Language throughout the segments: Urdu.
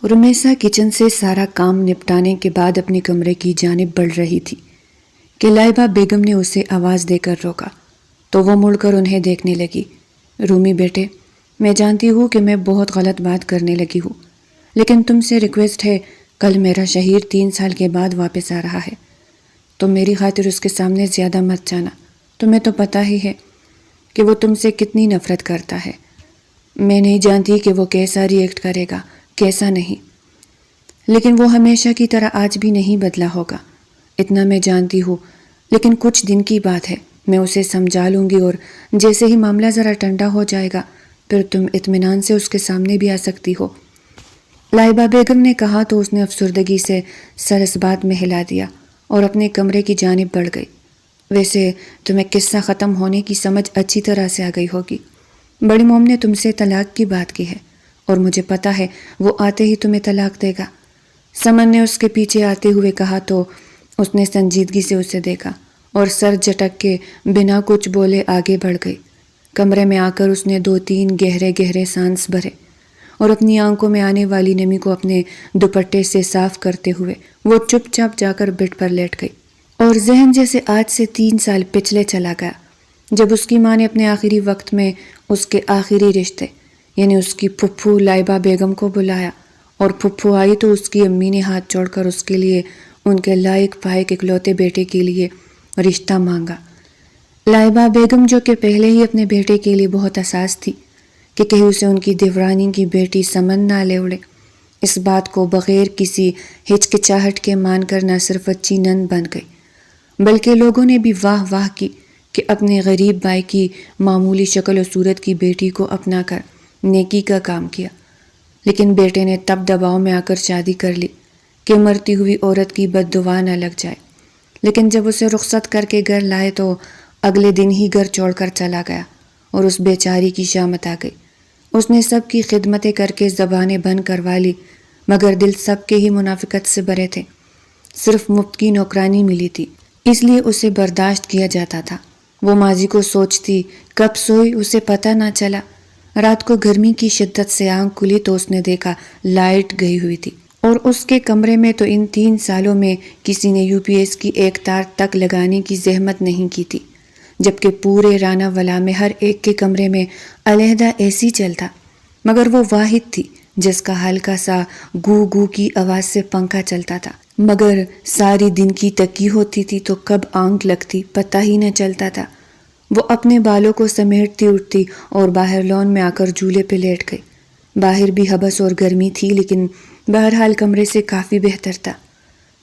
رمیسا کچن سے سارا کام نپٹانے کے بعد اپنے کمرے کی جانب بڑھ رہی تھی کہ لائبہ بیگم نے اسے آواز دے کر روکا تو وہ مڑ کر انہیں دیکھنے لگی۔ رومی بیٹے، میں جانتی ہوں کہ میں بہت غلط بات کرنے لگی ہوں، لیکن تم سے ریکویسٹ ہے، کل میرا شہیر 3 سال کے بعد واپس آ رہا ہے، تم میری خاطر اس کے سامنے زیادہ مت جانا۔ تمہیں تو پتہ ہی ہے کہ وہ تم سے کتنی نفرت کرتا ہے۔ میں نہیں جانتی کہ وہ کیسا ری ایکٹ کرے گا، کیسا نہیں، لیکن وہ ہمیشہ کی طرح آج بھی نہیں بدلا ہوگا، اتنا میں جانتی ہوں۔ لیکن کچھ دن کی بات ہے، میں اسے سمجھا لوں گی، اور جیسے ہی معاملہ ذرا ٹھنڈا ہو جائے گا پھر تم اطمینان سے اس کے سامنے بھی آ سکتی ہو۔ لائبہ بیگم نے کہا تو اس نے افسردگی سے سر اس بات میں ہلا دیا اور اپنے کمرے کی جانب بڑھ گئی۔ ویسے تمہیں قصہ ختم ہونے کی سمجھ اچھی طرح سے آ گئی ہوگی۔ بڑی موم نے تم سے طلاق کی بات کی ہے اور مجھے پتہ ہے وہ آتے ہی تمہیں طلاق دے گا۔ سمن نے اس کے پیچھے آتے ہوئے کہا تو اس نے سنجیدگی سے اسے دیکھا اور سر جھٹک کے بنا کچھ بولے آگے بڑھ گئی۔ کمرے میں آ کر اس نے 2-3 گہرے گہرے سانس بھرے اور اپنی آنکھوں میں آنے والی نمی کو اپنے دوپٹے سے صاف کرتے ہوئے وہ چپ چاپ جا کر بیڈ پر لیٹ گئی، اور ذہن جیسے آج سے 3 سال پچھلے چلا گیا، جب اس کی ماں نے اپنے آخری وقت میں اس کے آخری رشتے یعنی اس کی پھپھو لائبہ بیگم کو بلایا، اور پھپھو آئی تو اس کی امی نے ہاتھ جوڑ کر اس کے لیے ان کے لائق پائق اکلوتے بیٹے کے لیے رشتہ مانگا۔ لائبہ بیگم جو کہ پہلے ہی اپنے بیٹے کے لیے بہت حساس تھی کہ کہیں اسے ان کی دیورانی کی بیٹی سمن نہ لے اڑے، اس بات کو بغیر کسی ہچکچاہٹ کے مان کر نہ صرف اچھی نند بن گئی، بلکہ لوگوں نے بھی واہ واہ کی کہ اپنے غریب بھائی کی معمولی شکل و صورت کی بیٹی کو اپنا کر نیکی کا کام کیا۔ لیکن بیٹے نے تب دباؤ میں آ کر شادی کر لی کہ مرتی ہوئی عورت کی بد دعا نہ لگ جائے، لیکن جب اسے رخصت کر کے گھر لائے تو اگلے دن ہی گھر چھوڑ کر چلا گیا اور اس بیچاری کی شامت آ گئی۔ اس نے سب کی خدمتیں کر کے زبانیں بند کروا لی، مگر دل سب کے ہی منافقت سے بھرے تھے۔ صرف مفت کی نوکرانی ملی تھی، اس لیے اسے برداشت کیا جاتا تھا۔ وہ ماضی کو سوچتی، کب سوئی اسے پتہ نہ چلا۔ رات کو گرمی کی شدت سے آنکھ کھلی تو اس نے دیکھا لائٹ گئی ہوئی تھی، اور اس کے کمرے میں تو ان 3 سالوں میں کسی نے UPS کی ایک تار تک لگانے کی زحمت نہیں کی تھی، جبکہ پورے رانا ولا میں ہر ایک کے کمرے میں علیحدہ AC چلتا، مگر وہ واحد تھی جس کا ہلکا سا گو گو کی آواز سے پنکھا چلتا تھا، مگر ساری دن کی تکی ہوتی تھی تو کب آنکھ لگتی پتہ ہی نہ چلتا تھا۔ وہ اپنے بالوں کو سمیٹتی اٹھتی اور باہر لان میں آ کر جھولے پہ لیٹ گئی۔ باہر بھی حبس اور گرمی تھی، لیکن بہرحال کمرے سے کافی بہتر تھا۔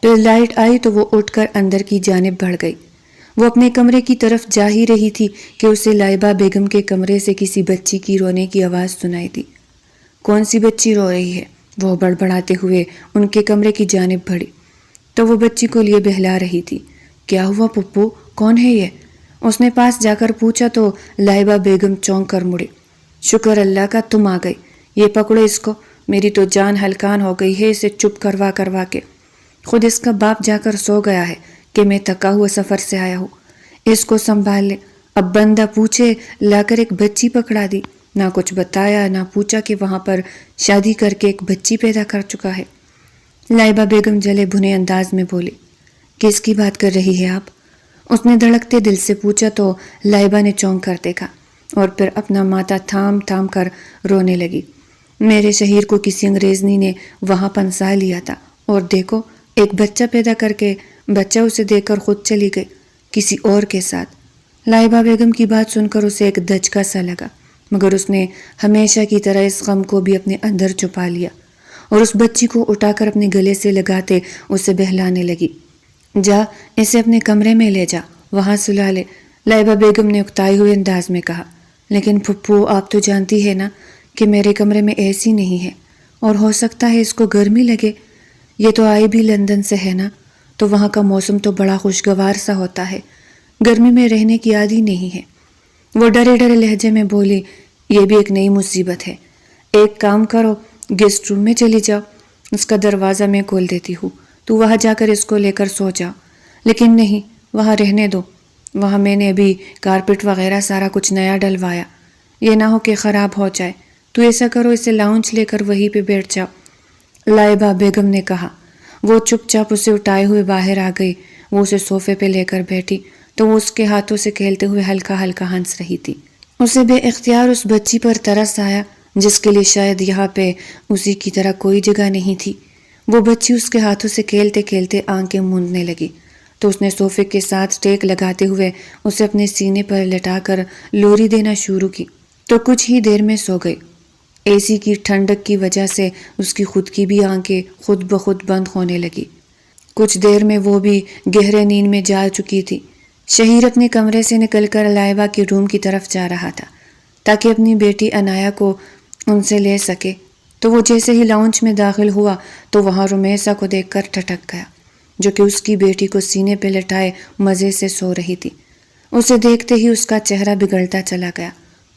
پھر لائٹ آئی تو وہ اٹھ کر اندر کی جانب بڑھ گئی۔ وہ اپنے کمرے کی طرف جا ہی رہی تھی کہ اسے لائبہ بیگم کے کمرے سے کسی بچی کی رونے کی آواز سنائی دی۔ کون سی بچی رو رہی ہے؟ وہ بڑبڑاتے ہوئے ان کے کمرے کی جانب بڑھی تو وہ بچی کو لیے بہلا رہی تھی۔ کیا ہوا پپو، کون ہے یہ؟ اس نے پاس جا کر پوچھا تو لائبہ بیگم چونک کر مڑی۔ شکر اللہ کا تم آ گئی، یہ پکڑو اس کو، میری تو جان ہلکان ہو گئی ہے اسے چپ کروا کروا کے۔ خود اس کا باپ جا کر سو گیا ہے کہ میں تھکا ہوا سفر سے آیا ہوں، اس کو سنبھال لے۔ اب بندہ پوچھے لا کر ایک بچی پکڑا دی، نہ کچھ بتایا نہ پوچھا کہ وہاں پر شادی کر کے ایک بچی پیدا کر چکا ہے۔ لائبہ بیگم جلے بھنے انداز میں بولی۔ کس کی بات کر رہی ہے آپ؟ اس نے دھڑکتے دل سے پوچھا تو لائبہ نے چونک کر دیکھا اور پھر اپنا ماتھا تھام تھام کر رونے لگی۔ میرے شہیر کو کسی انگریزنی نے وہاں پنسا لیا تھا، اور دیکھو ایک بچہ پیدا کر کے بچہ اسے دے کر خود چلی گئی کسی اور کے ساتھ۔ لائبہ بیگم کی بات سن کر اسے ایک دھچکا سا لگا، مگر اس نے ہمیشہ کی طرح اس غم کو بھی اپنے اندر چھپا لیا اور اس بچی کو اٹھا کر اپنے گلے سے لگاتے اسے بہلانے لگی۔ جا اسے اپنے کمرے میں لے جا، وہاں سلا لے، لائبہ بیگم نے اکتائے ہوئے انداز میں کہا۔ لیکن پھپھو آپ تو جانتی ہے نا کہ میرے کمرے میں AC نہیں ہے، اور ہو سکتا ہے اس کو گرمی لگے۔ یہ تو آئی بھی لندن سے ہے نا، تو وہاں کا موسم تو بڑا خوشگوار سا ہوتا ہے، گرمی میں رہنے کی عادی نہیں ہے۔ وہ ڈرے ڈرے لہجے میں بولی، یہ بھی ایک نئی مصیبت ہے۔ ایک کام کرو، گیسٹ روم میں چلی جاؤ، اس کا دروازہ میں کھول دیتی ہوں، تو وہاں جا کر اس کو لے کر سو جاؤ۔ لیکن نہیں، وہاں رہنے دو، وہاں میں نے ابھی کارپٹ وغیرہ سارا کچھ نیا ڈلوایا، یہ نہ ہو کہ خراب ہو جائے۔ تو ایسا کرو، اسے لاؤنج لے کر وہیں پہ بیٹھ جاؤ۔ لائبہ بیگم نے کہا۔ وہ چپ چاپ اسے اٹھائے ہوئے باہر آ گئی۔ وہ اسے صوفے پہ لے کر بیٹھی تو وہ اس کے ہاتھوں سے کھیلتے ہوئے ہلکا ہلکا ہنس رہی تھی۔ اسے بے اختیار اس بچی پر ترس آیا جس کے لیے شاید یہاں پہ اسی کی طرح کوئی جگہ نہیں تھی۔ وہ بچی اس کے ہاتھوں سے کھیلتے کھیلتے آنکھیں موندنے لگی تو اس نے صوفے کے ساتھ ٹیک لگاتے ہوئے اسے اپنے سینے پر لٹا کر لوری دینا شروع کی تو کچھ ہی دیر میں سو گئی۔ اے سی کی ٹھنڈک کی وجہ سے اس کی خود کی بھی آنکھیں خود بخود بند ہونے لگی۔ کچھ دیر میں وہ بھی گہرے نیند میں جا چکی تھی۔ شہیر اپنے کمرے سے نکل کر لائبہ کے روم کی طرف جا رہا تھا تاکہ اپنی بیٹی عنایہ کو ان سے لے سکے، تو وہ جیسے ہی لاؤنج میں داخل ہوا تو وہاں رمیسا کو دیکھ کر ٹھٹک گیا جو کہ اس کی بیٹی کو سینے پہ لٹائے مزے سے سو رہی تھی۔ اسے دیکھتے ہی اس کا چہرہ بگڑتا چلا گیا۔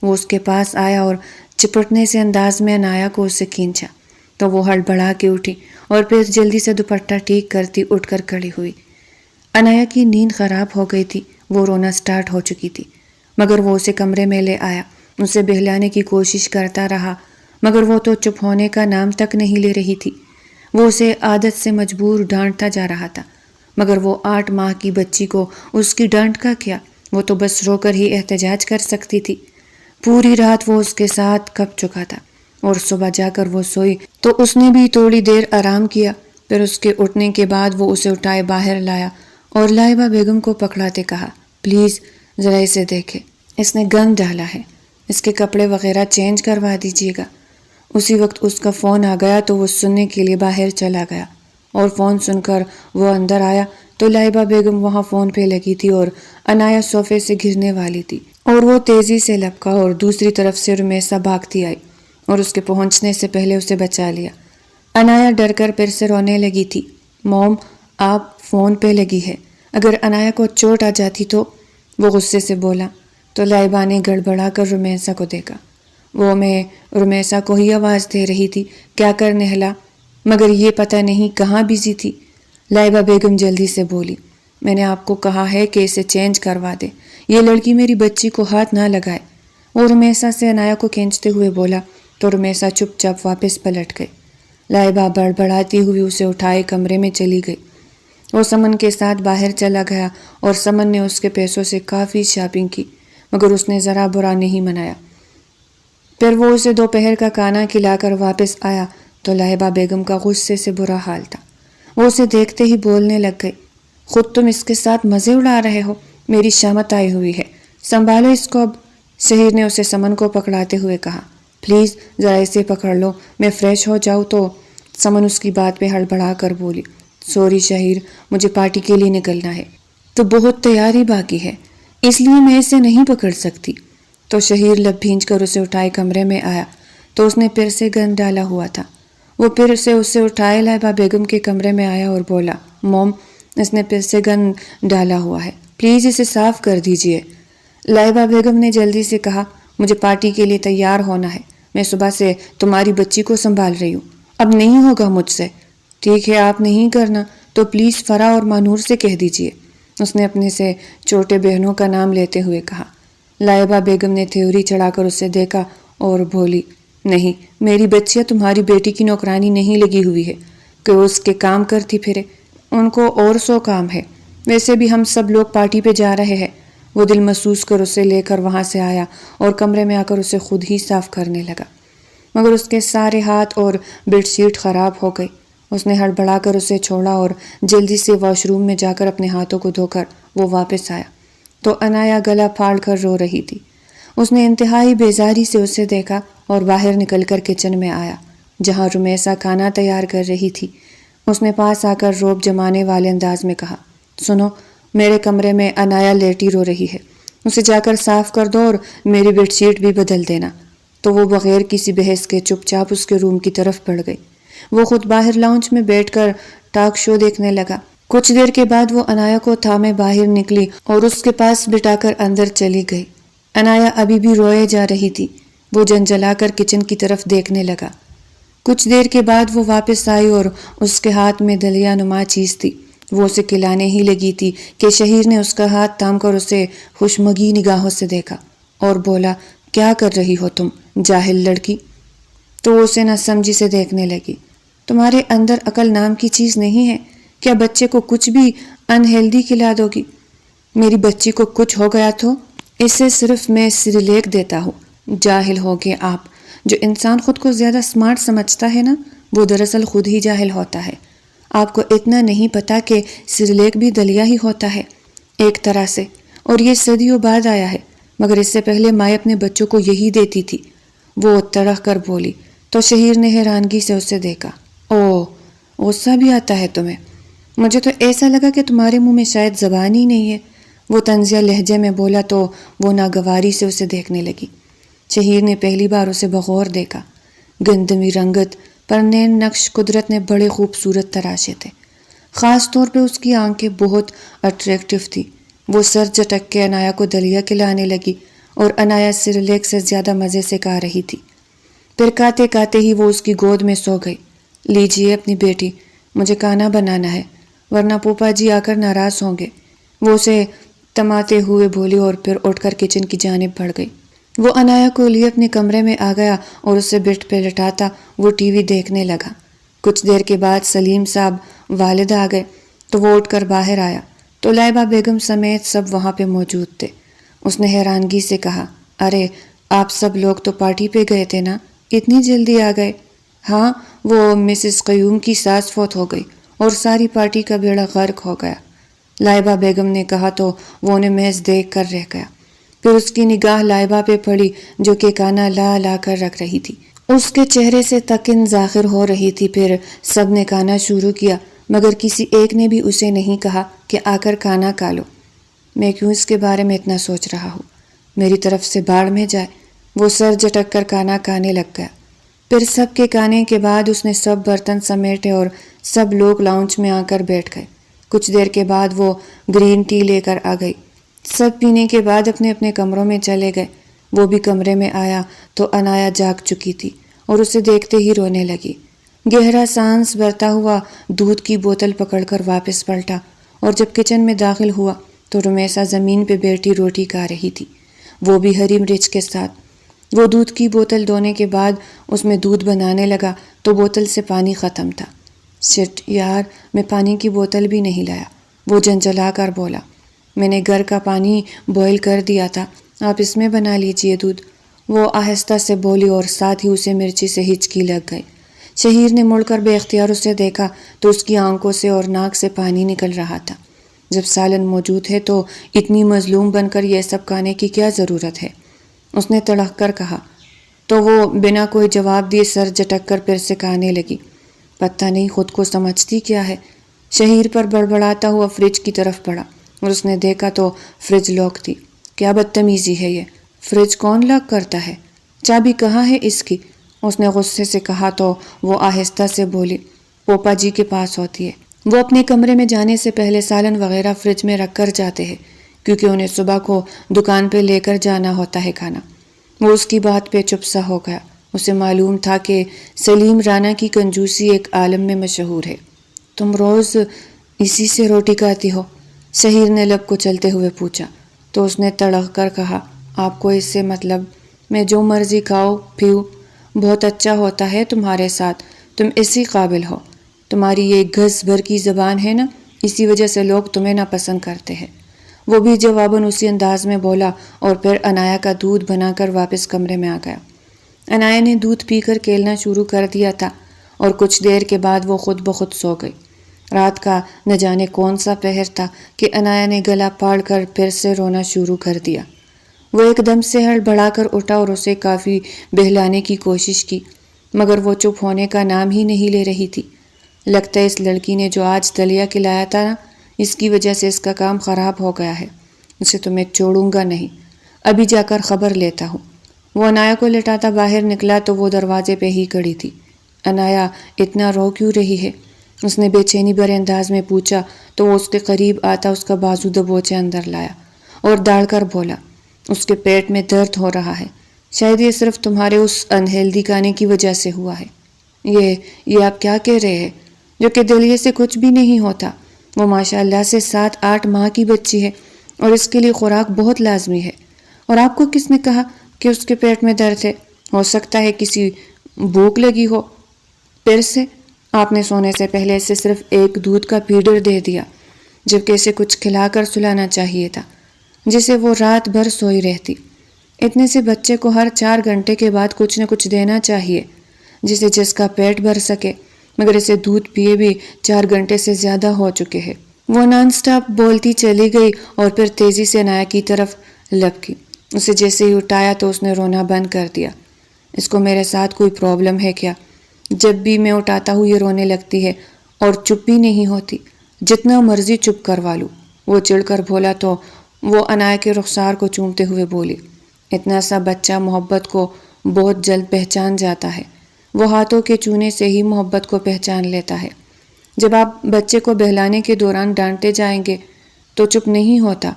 وہ اس کے پاس آیا اور چپٹنے سے انداز میں عنایہ کو اس سے کھینچا تو وہ ہڑبڑا کے اٹھی اور پھر جلدی سے دوپٹہ ٹھیک کرتی اٹھ کر کھڑی ہوئی۔ عنایہ کی نیند خراب ہو گئی تھی، وہ رونا سٹارٹ ہو چکی تھی، مگر وہ اسے کمرے میں لے آیا، اسے بہلانے کی کوشش کرتا رہا مگر وہ تو چپ ہونے کا نام تک نہیں لے رہی تھی۔ وہ اسے عادت سے مجبور ڈانٹتا جا رہا تھا مگر وہ 8 ماہ کی بچی کو اس کی ڈانٹ کا کیا، وہ تو بس رو کر ہی احتجاج کر سکتی تھی۔ پوری رات وہ اس کے ساتھ کپ چکا تھا اور صبح جا کر وہ سوئی تو اس نے بھی تھوڑی دیر آرام کیا، پھر اس کے اٹھنے کے بعد وہ اسے اٹھائے باہر لایا اور لائبہ بیگم کو پکڑاتے کہا، پلیز ذرا اسے دیکھے، اس نے گند ڈالا ہے، اس کے کپڑے وغیرہ چینج کروا دیجیے گا۔ اسی وقت اس کا فون آ گیا تو وہ سننے کے لیے باہر چلا گیا اور فون سن کر وہ اندر آیا تو لائبہ بیگم وہاں فون پہ لگی تھی اور عنایہ صوفے سے گرنے والی تھی اور وہ تیزی سے لپکا اور دوسری طرف سے رمیسا بھاگتی آئی اور اس کے پہنچنے سے پہلے اسے بچا لیا۔ عنایہ ڈر کر پھر سے رونے لگی تھی۔ موم، آپ فون پہ لگی ہے، اگر عنایہ کو چوٹ آ جاتی تو، وہ غصے سے بولا تو لائبہ نے گڑبڑا کر رمیسا کو دیکھا۔ وہ میں رمیسا کو ہی آواز دے رہی تھی، کیا کر نہلا، مگر یہ پتہ نہیں کہاں بزی تھی۔ لائبہ بیگم جلدی سے بولی، میں نے آپ کو کہا ہے کہ اسے چینج کروا دے، یہ لڑکی میری بچی کو ہاتھ نہ لگائے۔ وہ رمیسا سے عنایہ کو کھینچتے ہوئے بولا تو رمیسا چپ چاپ واپس پلٹ گئی۔ لائبہ بڑبڑاتی ہوئی اسے اٹھائے کمرے میں چلی گئی۔ وہ سمن کے ساتھ باہر چلا گیا اور سمن نے اس کے پیسوں سے کافی شاپنگ کی مگر اس نے ذرا برا نہیں منایا۔ پھر وہ اسے دوپہر کا کھانا کھلا کر واپس آیا تو لائبہ بیگم کا غصے سے برا حال تھا۔ وہ اسے دیکھتے ہی بولنے لگ گئی، خود تم اس کے ساتھ مزے اڑا رہے ہو، میری شامت آئی ہوئی ہے، سنبھالو اس کو اب۔ شہیر نے اسے سمن کو پکڑاتے ہوئے کہا، پلیز ذرا اسے پکڑ لو، میں فریش ہو جاؤں تو۔ سمن اس کی بات پہ ہڑبڑا کر بولی، سوری شہیر، مجھے پارٹی کے لیے نکلنا ہے تو بہت تیاری باقی ہے، اس لیے میں اسے نہیں پکڑ سکتی۔ تو شہیر لب بھینچ کر اسے اٹھائے کمرے میں آیا تو اس نے پھر سے گند ڈالا ہوا تھا۔ وہ پھر سے اسے اٹھائے لائبہ بیگم کے کمرے میں آیا اور بولا، موم، اس نے پھر سے گند ڈالا ہوا ہے، پلیز اسے صاف کر دیجئے۔ لائبہ بیگم نے جلدی سے کہا، مجھے پارٹی کے لیے تیار ہونا ہے، میں صبح سے تمہاری بچی کو سنبھال رہی ہوں، اب نہیں ہوگا مجھ سے۔ ٹھیک ہے، آپ نہیں کرنا تو پلیز فرح اور مانور سے کہہ دیجئے، اس نے اپنے سے چھوٹے بہنوں کا نام لیتے ہوئے کہا۔ لائبہ بیگم نے تھیوری چڑھا کر اسے دیکھا اور بولی، نہیں، میری بچیاں تمہاری بیٹی کی نوکرانی نہیں لگی ہوئی ہے کہ وہ اس کے کام کرتی پھرے، ان کو اور 100 کام ہے، ویسے بھی ہم سب لوگ پارٹی پہ جا رہے ہیں۔ وہ دل محسوس کر اسے لے کر وہاں سے آیا اور کمرے میں آ کر اسے خود ہی صاف کرنے لگا مگر اس کے سارے ہاتھ اور بیڈ شیٹ خراب ہو گئی۔ اس نے ہڑبڑا کر اسے چھوڑا اور جلدی سے واش روم میں جا کر اپنے ہاتھوں کو دھو کر وہ واپس آیا تو عنایہ گلا پھاڑ کر رو رہی تھی۔ اس نے انتہائی بیزاری سے اسے دیکھا اور باہر نکل کر کچن میں آیا جہاں رمیسا کھانا تیار کر رہی تھی۔ اس نے پاس آ کر روب جمانے والے انداز میں کہا، سنو، میرے کمرے میں عنایہ لیٹی رو رہی ہے، اسے جا کر صاف کر دو اور میری بیڈ شیٹ بھی بدل دینا۔ تو وہ بغیر کسی بحث کے چپ چاپ اس کے روم کی طرف بڑھ گئی۔ وہ خود باہر لاؤنج میں بیٹھ کر ٹاک شو دیکھنے لگا۔ کچھ دیر کے بعد وہ عنایہ کو تھامے باہر نکلی اور اس کے پاس بٹھا کر اندر چلی گئی۔ عنایہ ابھی بھی روئے جا رہی تھی۔ وہ جنجلا کر کچن کی طرف دیکھنے لگا۔ کچھ دیر کے بعد وہ واپس آئی اور اس کے ہاتھ میں دلیا نما چیز تھی۔ وہ اسے کھلانے ہی لگی تھی کہ شہیر نے اس کا ہاتھ تھام کر اسے خوشمگی نگاہوں سے دیکھا اور بولا، کیا کر رہی ہو تم، جاہل لڑکی؟ تو وہ اسے نہ سمجھی سے دیکھنے لگی۔ تمہارے اندر عقل نام کی چیز نہیں ہے؟ کیا بچے کو کچھ بھی انہیلدی کھلا دو گی؟ میری بچی کو کچھ ہو گیا تو اسے صرف میں سیریلیک دیتا ہوں۔ جاہل ہو گے آپ۔ جو انسان خود کو زیادہ سمارٹ سمجھتا ہے نا، وہ دراصل خود ہی جاہل ہوتا ہے۔ آپ کو اتنا نہیں پتا کہ سیریلیک بھی دلیا ہی ہوتا ہے ایک طرح سے، اور یہ صدیوں بعد آیا ہے، مگر اس سے پہلے مائیں اپنے بچوں کو یہی دیتی تھی۔ وہ تڑک کر بولی تو شہیر نے حیرانگی سے اسے دیکھا۔ اوہ، غصہ بھی آتا ہے تمہیں؟ مجھے تو ایسا لگا کہ تمہارے منہ میں شاید زبان ہی نہیں ہے۔ وہ طنزیہ لہجے میں بولا تو وہ ناگواری سے اسے دیکھنے لگی۔ شہیر نے پہلی بار اسے بغور دیکھا۔ گندمی رنگت پر نین نقش قدرت نے بڑے خوبصورت تراشے تھے۔ خاص طور پہ اس کی آنکھیں بہت اٹریکٹیو تھی۔ وہ سر جھٹک کے انایا کو دلیا کھلانے لگی اور انایا سیریلیک سے زیادہ مزے سے کھا رہی تھی۔ پھر کھاتے کھاتے ہی وہ اس کی گود میں سو گئی۔ لیجیے اپنی بیٹی، مجھے کھانا بنانا ہے، ورنہ پوپا جی آ کر ناراض ہوں گے۔ وہ اسے تماتے ہوئے بولی اور پھر اٹھ کر کچن کی جانب بڑھ گئی۔ وہ انایا کو لیے اپنے کمرے میں آ گیا اور اسے بیڈ پہ لٹاتا وہ ٹی وی دیکھنے لگا۔ کچھ دیر کے بعد سلیم صاحب والد آ گئے تو وہ اٹھ کر باہر آیا تو لائبہ بیگم سمیت سب وہاں پہ موجود تھے۔ اس نے حیرانگی سے کہا، ارے آپ سب لوگ تو پارٹی پہ گئے تھے نا، اتنی جلدی آ گئے؟ ہاں، وہ مسز قیوم کی ساس فوت ہو گئی اور ساری پارٹی کا بیڑا غرق ہو گیا، لائبہ بیگم نے کہا تو وہ انہیں محض دیکھ کر رہ گیا۔ پھر اس کی نگاہ لائبہ پہ پڑی جو کہ کانا لا لا کر رکھ رہی تھی۔ اس کے چہرے سے تکن ظاہر ہو رہی تھی۔ پھر سب نے کھانا شروع کیا، مگر کسی ایک نے بھی اسے نہیں کہا کہ آ کر کھانا کھا لو۔ میں کیوں اس کے بارے میں اتنا سوچ رہا ہوں؟ میری طرف سے باڑ میں جائے۔ وہ سر جھٹک کر کھانا کھانے لگ گیا۔ پھر سب کے کھانے کے بعد اس نے سب برتن سمیٹے اور سب لوگ لاؤنج میں آ کر بیٹھ گئے۔ کچھ دیر کے بعد وہ گرین ٹی لے کر آ گئی۔ سب پینے کے بعد اپنے اپنے کمروں میں چلے گئے۔ وہ بھی کمرے میں آیا تو انایا جاگ چکی تھی اور اسے دیکھتے ہی رونے لگی۔ گہرا سانس بھرتا ہوا دودھ کی بوتل پکڑ کر واپس پلٹا اور جب کچن میں داخل ہوا تو رمیسا زمین پہ بیٹھی روٹی کھا رہی تھی، وہ بھی ہری مرچ کے ساتھ۔ وہ دودھ کی بوتل دھونے کے بعد اس میں دودھ بنانے لگا تو بوتل سے پانی ختم تھا۔ شٹ یار، میں پانی کی بوتل بھی نہیں لایا، وہ جھنجھلا کر بولا۔ میں نے گھر کا پانی بوائل کر دیا تھا، آپ اس میں بنا لیجئے دودھ، وہ آہستہ سے بولی اور ساتھ ہی اسے مرچی سے ہچکی لگ گئی۔ شہیر نے مڑ کر بے اختیار اسے دیکھا تو اس کی آنکھوں سے اور ناک سے پانی نکل رہا تھا۔ جب سالن موجود ہے تو اتنی مظلوم بن کر یہ سب کھانے کی کیا ضرورت ہے؟ اس نے تڑک کر کہا تو وہ بنا کوئی جواب دیے سر جھٹک کر پھر سے کھانے لگی۔ پتہ نہیں خود کو سمجھتی کیا ہے۔ شہیر پر بڑبڑاتا ہوا فریج کی طرف بڑھا اور اس نے دیکھا تو فریج لاک تھی۔ کیا بدتمیزی ہے یہ، فریج کون لاک کرتا ہے؟ چابی کہاں ہے اس کی؟ اس نے غصے سے کہا تو وہ آہستہ سے بولی، پوپا جی کے پاس ہوتی ہے، وہ اپنے کمرے میں جانے سے پہلے سالن وغیرہ فریج میں رکھ کر جاتے ہیں کیونکہ انہیں صبح کو دکان پہ لے کر جانا ہوتا ہے کھانا۔ وہ اس کی بات پہ چپ سا ہو گیا۔ اسے معلوم تھا کہ سلیم رانا کی کنجوسی ایک عالم میں مشہور ہے۔ تم روز اسی سے روٹی کھاتی ہو؟ شہیر نے لب کو چلتے ہوئے پوچھا تو اس نے تڑک کر کہا، آپ کو اس سے مطلب؟ میں جو مرضی کھاؤ پیو، بہت اچھا ہوتا ہے تمہارے ساتھ، تم اسی قابل ہو۔ تمہاری یہ گھس بھر کی زبان ہے نا، اسی وجہ سے لوگ تمہیں ناپسند کرتے ہیں۔ وہ بھی جواباً اسی انداز میں بولا اور پھر انایا کا دودھ بنا کر واپس کمرے میں آ گیا۔ انایا نے دودھ پی کر کھیلنا شروع کر دیا تھا اور کچھ دیر کے بعد وہ خود بخود سو گئی۔ رات کا نہ جانے کون سا پہر تھا کہ انایا نے گلا پھاڑ کر پھر سے رونا شروع کر دیا۔ وہ ایک دم سے ہڑبڑا کر اٹھا اور اسے کافی بہلانے کی کوشش کی، مگر وہ چپ ہونے کا نام ہی نہیں لے رہی تھی۔ لگتا ہے اس لڑکی نے جو آج دلیا کھلایا تھا نا، اس کی وجہ سے اس کا کام خراب ہو گیا ہے۔ اسے تو میں چھوڑوں گا نہیں، ابھی جا کر خبر لیتا ہوں۔ وہ انایا کو لٹاتا باہر نکلا تو وہ دروازے پہ ہی کھڑی تھی۔ انایا اتنا رو کیوں رہی ہے؟ اس نے بے چینی بھرے انداز میں پوچھا تو وہ اس کے قریب آتا اس کا بازو دبوچے اندر لایا اور داڑ کر بولا، اس کے پیٹ میں درد ہو رہا ہے، شاید یہ صرف تمہارے اس انہیلدی کھانے کی وجہ سے ہوا ہے۔ یہ آپ کیا کہہ رہے ہیں؟ جو کہ دلیے سے کچھ بھی نہیں ہوتا، وہ ماشاءاللہ سے 7-8 ماہ کی بچی ہے اور اس کے لیے خوراک بہت لازمی ہے۔ اور آپ کو کس نے کہا کہ اس کے پیٹ میں درد ہے؟ ہو سکتا ہے کسی بھوک لگی ہو۔ پھر سے آپ نے سونے سے پہلے اسے صرف ایک دودھ کا پیڈر دے دیا، جبکہ اسے کچھ کھلا کر سلانا چاہیے تھا، جسے وہ رات بھر سوئی رہتی۔ اتنے سے بچے کو ہر 4 گھنٹے کے بعد کچھ نہ کچھ دینا چاہیے، جس کا پیٹ بھر سکے، مگر اسے دودھ پیے بھی 4 گھنٹے سے زیادہ ہو چکے ہیں۔ وہ نان سٹاپ بولتی چلی گئی اور پھر تیزی سے انایا کی طرف لپکی۔ اسے جیسے ہی اٹھایا تو اس نے رونا بند کر دیا۔ اس کو میرے ساتھ کوئی پرابلم ہے کیا؟ جب بھی میں اٹھاتا ہوں یہ رونے لگتی ہے اور چپ بھی نہیں ہوتی، جتنا مرضی چپ کروا لوں۔ وہ چڑ کر بولا تو وہ انایا کے رخسار کو چومتے ہوئے بولی، اتنا سا بچہ محبت کو بہت جلد پہچان جاتا ہے، وہ ہاتھوں کے چونے سے ہی محبت کو پہچان لیتا ہے۔ جب آپ بچے کو بہلانے کے دوران ڈانٹے جائیں گے تو چپ نہیں ہوتا۔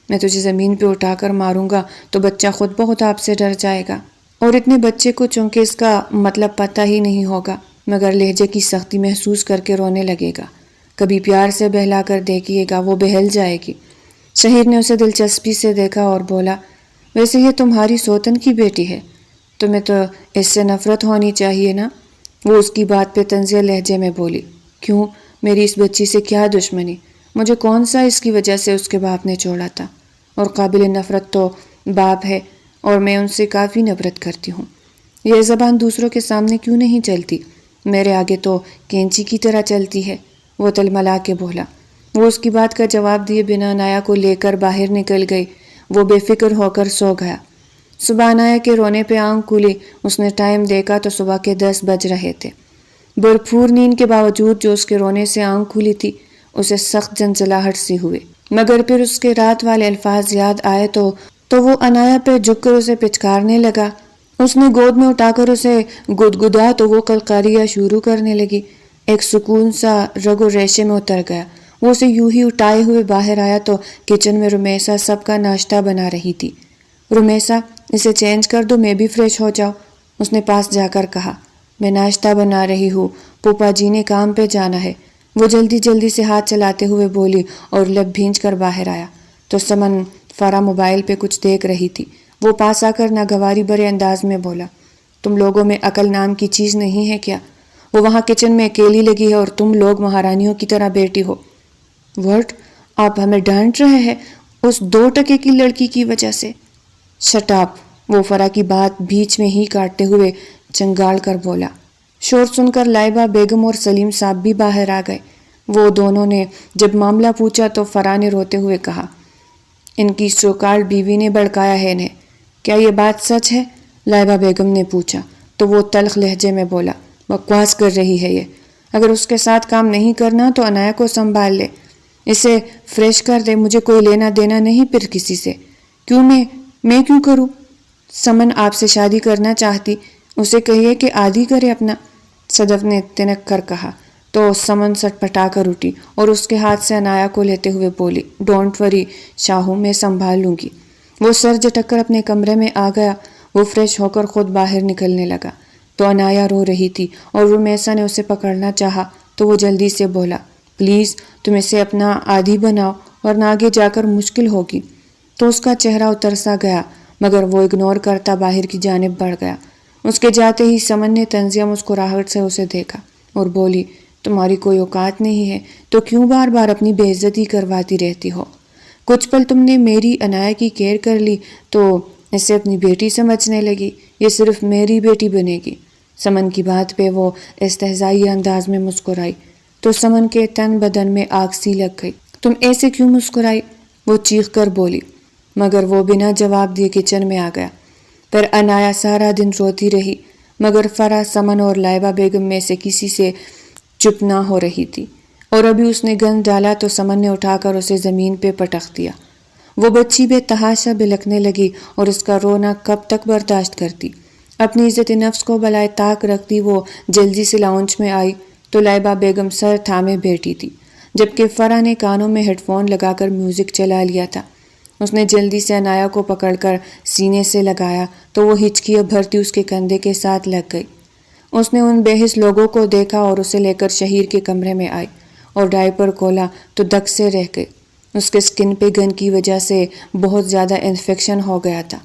میں تجھے زمین پہ اٹھا کر ماروں گا تو بچہ خود بخود آپ سے ڈر جائے گا، اور اتنے بچے کو چونکہ اس کا مطلب پتہ ہی نہیں ہوگا، مگر لہجے کی سختی محسوس کر کے رونے لگے گا۔ کبھی پیار سے بہلا کر دیکھیے گا، وہ بہل جائے گی۔ شہید نے اسے دلچسپی سے دیکھا اور بولا، ویسے یہ تمہاری سوتن کی بیٹی ہے، تمہیں تو اس سے نفرت ہونی چاہیے نا؟ وہ اس کی بات پہ طنزیہ لہجے میں بولی، کیوں؟ میری اس بچی سے کیا دشمنی؟ مجھے کون سا اس کی وجہ سے اس کے باپ نے چھوڑا تھا؟ اور قابل نفرت تو باپ ہے، اور میں ان سے کافی نفرت کرتی ہوں۔ یہ زبان دوسروں کے سامنے کیوں نہیں چلتی؟ میرے آگے تو کینچی کی طرح چلتی ہے، وہ تلملا کے بولا۔ وہ اس کی بات کا جواب دیے بنا انایا کو لے کر باہر نکل گئی۔ وہ بے فکر ہو کر سو گیا۔ صبح انایا کے رونے پہ آنکھ کھلی۔ اس نے ٹائم دیکھا تو صبح کے 10 بج رہے تھے۔ بھرپور نیند کے باوجود جو اس کے رونے سے آنکھ کھلی تھی، اسے سخت جھنجھلاہٹ سی ہوئی، مگر پھر اس کے رات والے الفاظ یاد آئے تو وہ انایا پہ جھک کر اسے پچکارنے لگا۔ اس نے گود میں اٹھا کر اسے گدگدا تو وہ قلقاریاں شروع کرنے لگی۔ ایک سکون سا رگ و ریشے میں اتر گیا۔ وہ اسے یوں ہی اٹھائے ہوئے باہر آیا تو کچن میں رمیسا سب کا ناشتہ بنا رہی تھی۔ رمیسا، اسے چینج کر دو، میں بھی فریش ہو جاؤ، اس نے پاس جا کر کہا۔ میں ناشتہ بنا رہی ہوں، پوپا جی نے کام پہ جانا ہے، وہ جلدی جلدی سے ہاتھ چلاتے ہوئے بولی اور لب بھینچ کر باہر آیا تو سمن فرا موبائل پہ کچھ دیکھ رہی تھی۔ وہ پاس آ کر ناگواری بھرے انداز میں بولا، تم لوگوں میں عقل نام کی چیز نہیں ہے کیا؟ وہ وہاں کچن میں اکیلی لگی ہے اور تم لوگ مہارانیوں کی طرح بیٹھی ہو۔ وٹ؟ آپ ہمیں ڈانٹ رہے ہیں اس 2 ٹکے کی لڑکی کی وجہ سے؟ شٹ اپ، وہ فرا کی بات بیچ میں ہی کاٹتے ہوئے چنگاڑ کر بولا۔ شور سن کر لائبہ بیگم اور سلیم صاحب بھی باہر آ گئے۔ وہ دونوں نے جب معاملہ پوچھا تو فرا نے روتے ہوئے کہا، ان کی سوکال بیوی نے بھڑکایا ہے انہیں۔ کیا یہ بات سچ ہے؟ لائبہ بیگم نے پوچھا تو وہ تلخ لہجے میں بولا، بکواس کر رہی ہے یہ، اگر اس کے ساتھ کام نہیں کرنا تو انایا کو سنبھال لے، اسے فریش کر دے، مجھے کوئی لینا دینا نہیں پھر کسی سے۔ کیوں میں کیوں کروں؟ سمن آپ سے شادی کرنا چاہتی، اسے کہیے کہ عادی کرے اپنا، صدف نے تنک کر کہا تو سمن سٹ پٹا کر اٹھی اور اس کے ہاتھ سے انایا کو لیتے ہوئے بولی، ڈونٹ وری شاہو، میں سنبھال لوں گی۔ وہ سر جھٹک کر اپنے کمرے میں آ گیا۔ وہ فریش ہو کر خود باہر نکلنے لگا تو انایا رو رہی تھی اور رمیسا نے اسے پکڑنا چاہا تو وہ جلدی سے بولا، پلیز تم اسے اپنا عادی بناؤ ورنہ آگے جا کر مشکل ہوگی۔ تو اس کا چہرہ اتر سا گیا، مگر وہ اگنور کرتا باہر کی جانب بڑھ گیا۔ اس کے جاتے ہی سمن نے طنزیہ مسکراہٹ سے اسے دیکھا اور بولی، تمہاری کوئی اوقات نہیں ہے تو کیوں بار بار اپنی بے عزتی کرواتی رہتی ہو؟ کچھ پل تم نے میری انایا کی کیئر کر لی تو اسے اپنی بیٹی سمجھنے لگی، یہ صرف میری بیٹی بنے گی۔ سمن کی بات پہ وہ استہزائی انداز میں مسکرائی تو سمن کے تن بدن میں آگ سی لگ گئی۔ تم ایسے کیوں مسکرائی؟ وہ چیخ کر بولی، مگر وہ بنا جواب دیے کچن میں آ گیا۔ پھر انایا سارا دن روتی رہی، مگر فرا، سمن اور لائبہ بیگم میں سے کسی سے چپ نہ ہو رہی تھی، اور ابھی اس نے گند ڈالا تو سمن نے اٹھا کر اسے زمین پہ پٹخ دیا۔ وہ بچی بے تحاشا بلکنے لگی اور اس کا رونا کب تک برداشت کرتی؟ اپنی عزت نفس کو بالائے طاق رکھتی وہ جلدی سے لاؤنج میں آئی تو لائبہ بیگم سر تھامے بیٹھی تھی، جبکہ فرا نے کانوں میں ہیڈ فون لگا کر میوزک چلا لیا تھا۔ اس نے جلدی سے انایا کو پکڑ کر سینے سے لگایا تو وہ ہچکیاں بھرتی اس کے کندھے کے ساتھ لگ گئی۔ اس نے ان بے حس لوگوں کو دیکھا اور اسے لے کر شہیر کے کمرے میں آئی اور ڈائپر کھولا تو دگ سے رہ گئی۔ اس کے سکن پہ گن کی وجہ سے بہت زیادہ انفیکشن ہو گیا تھا۔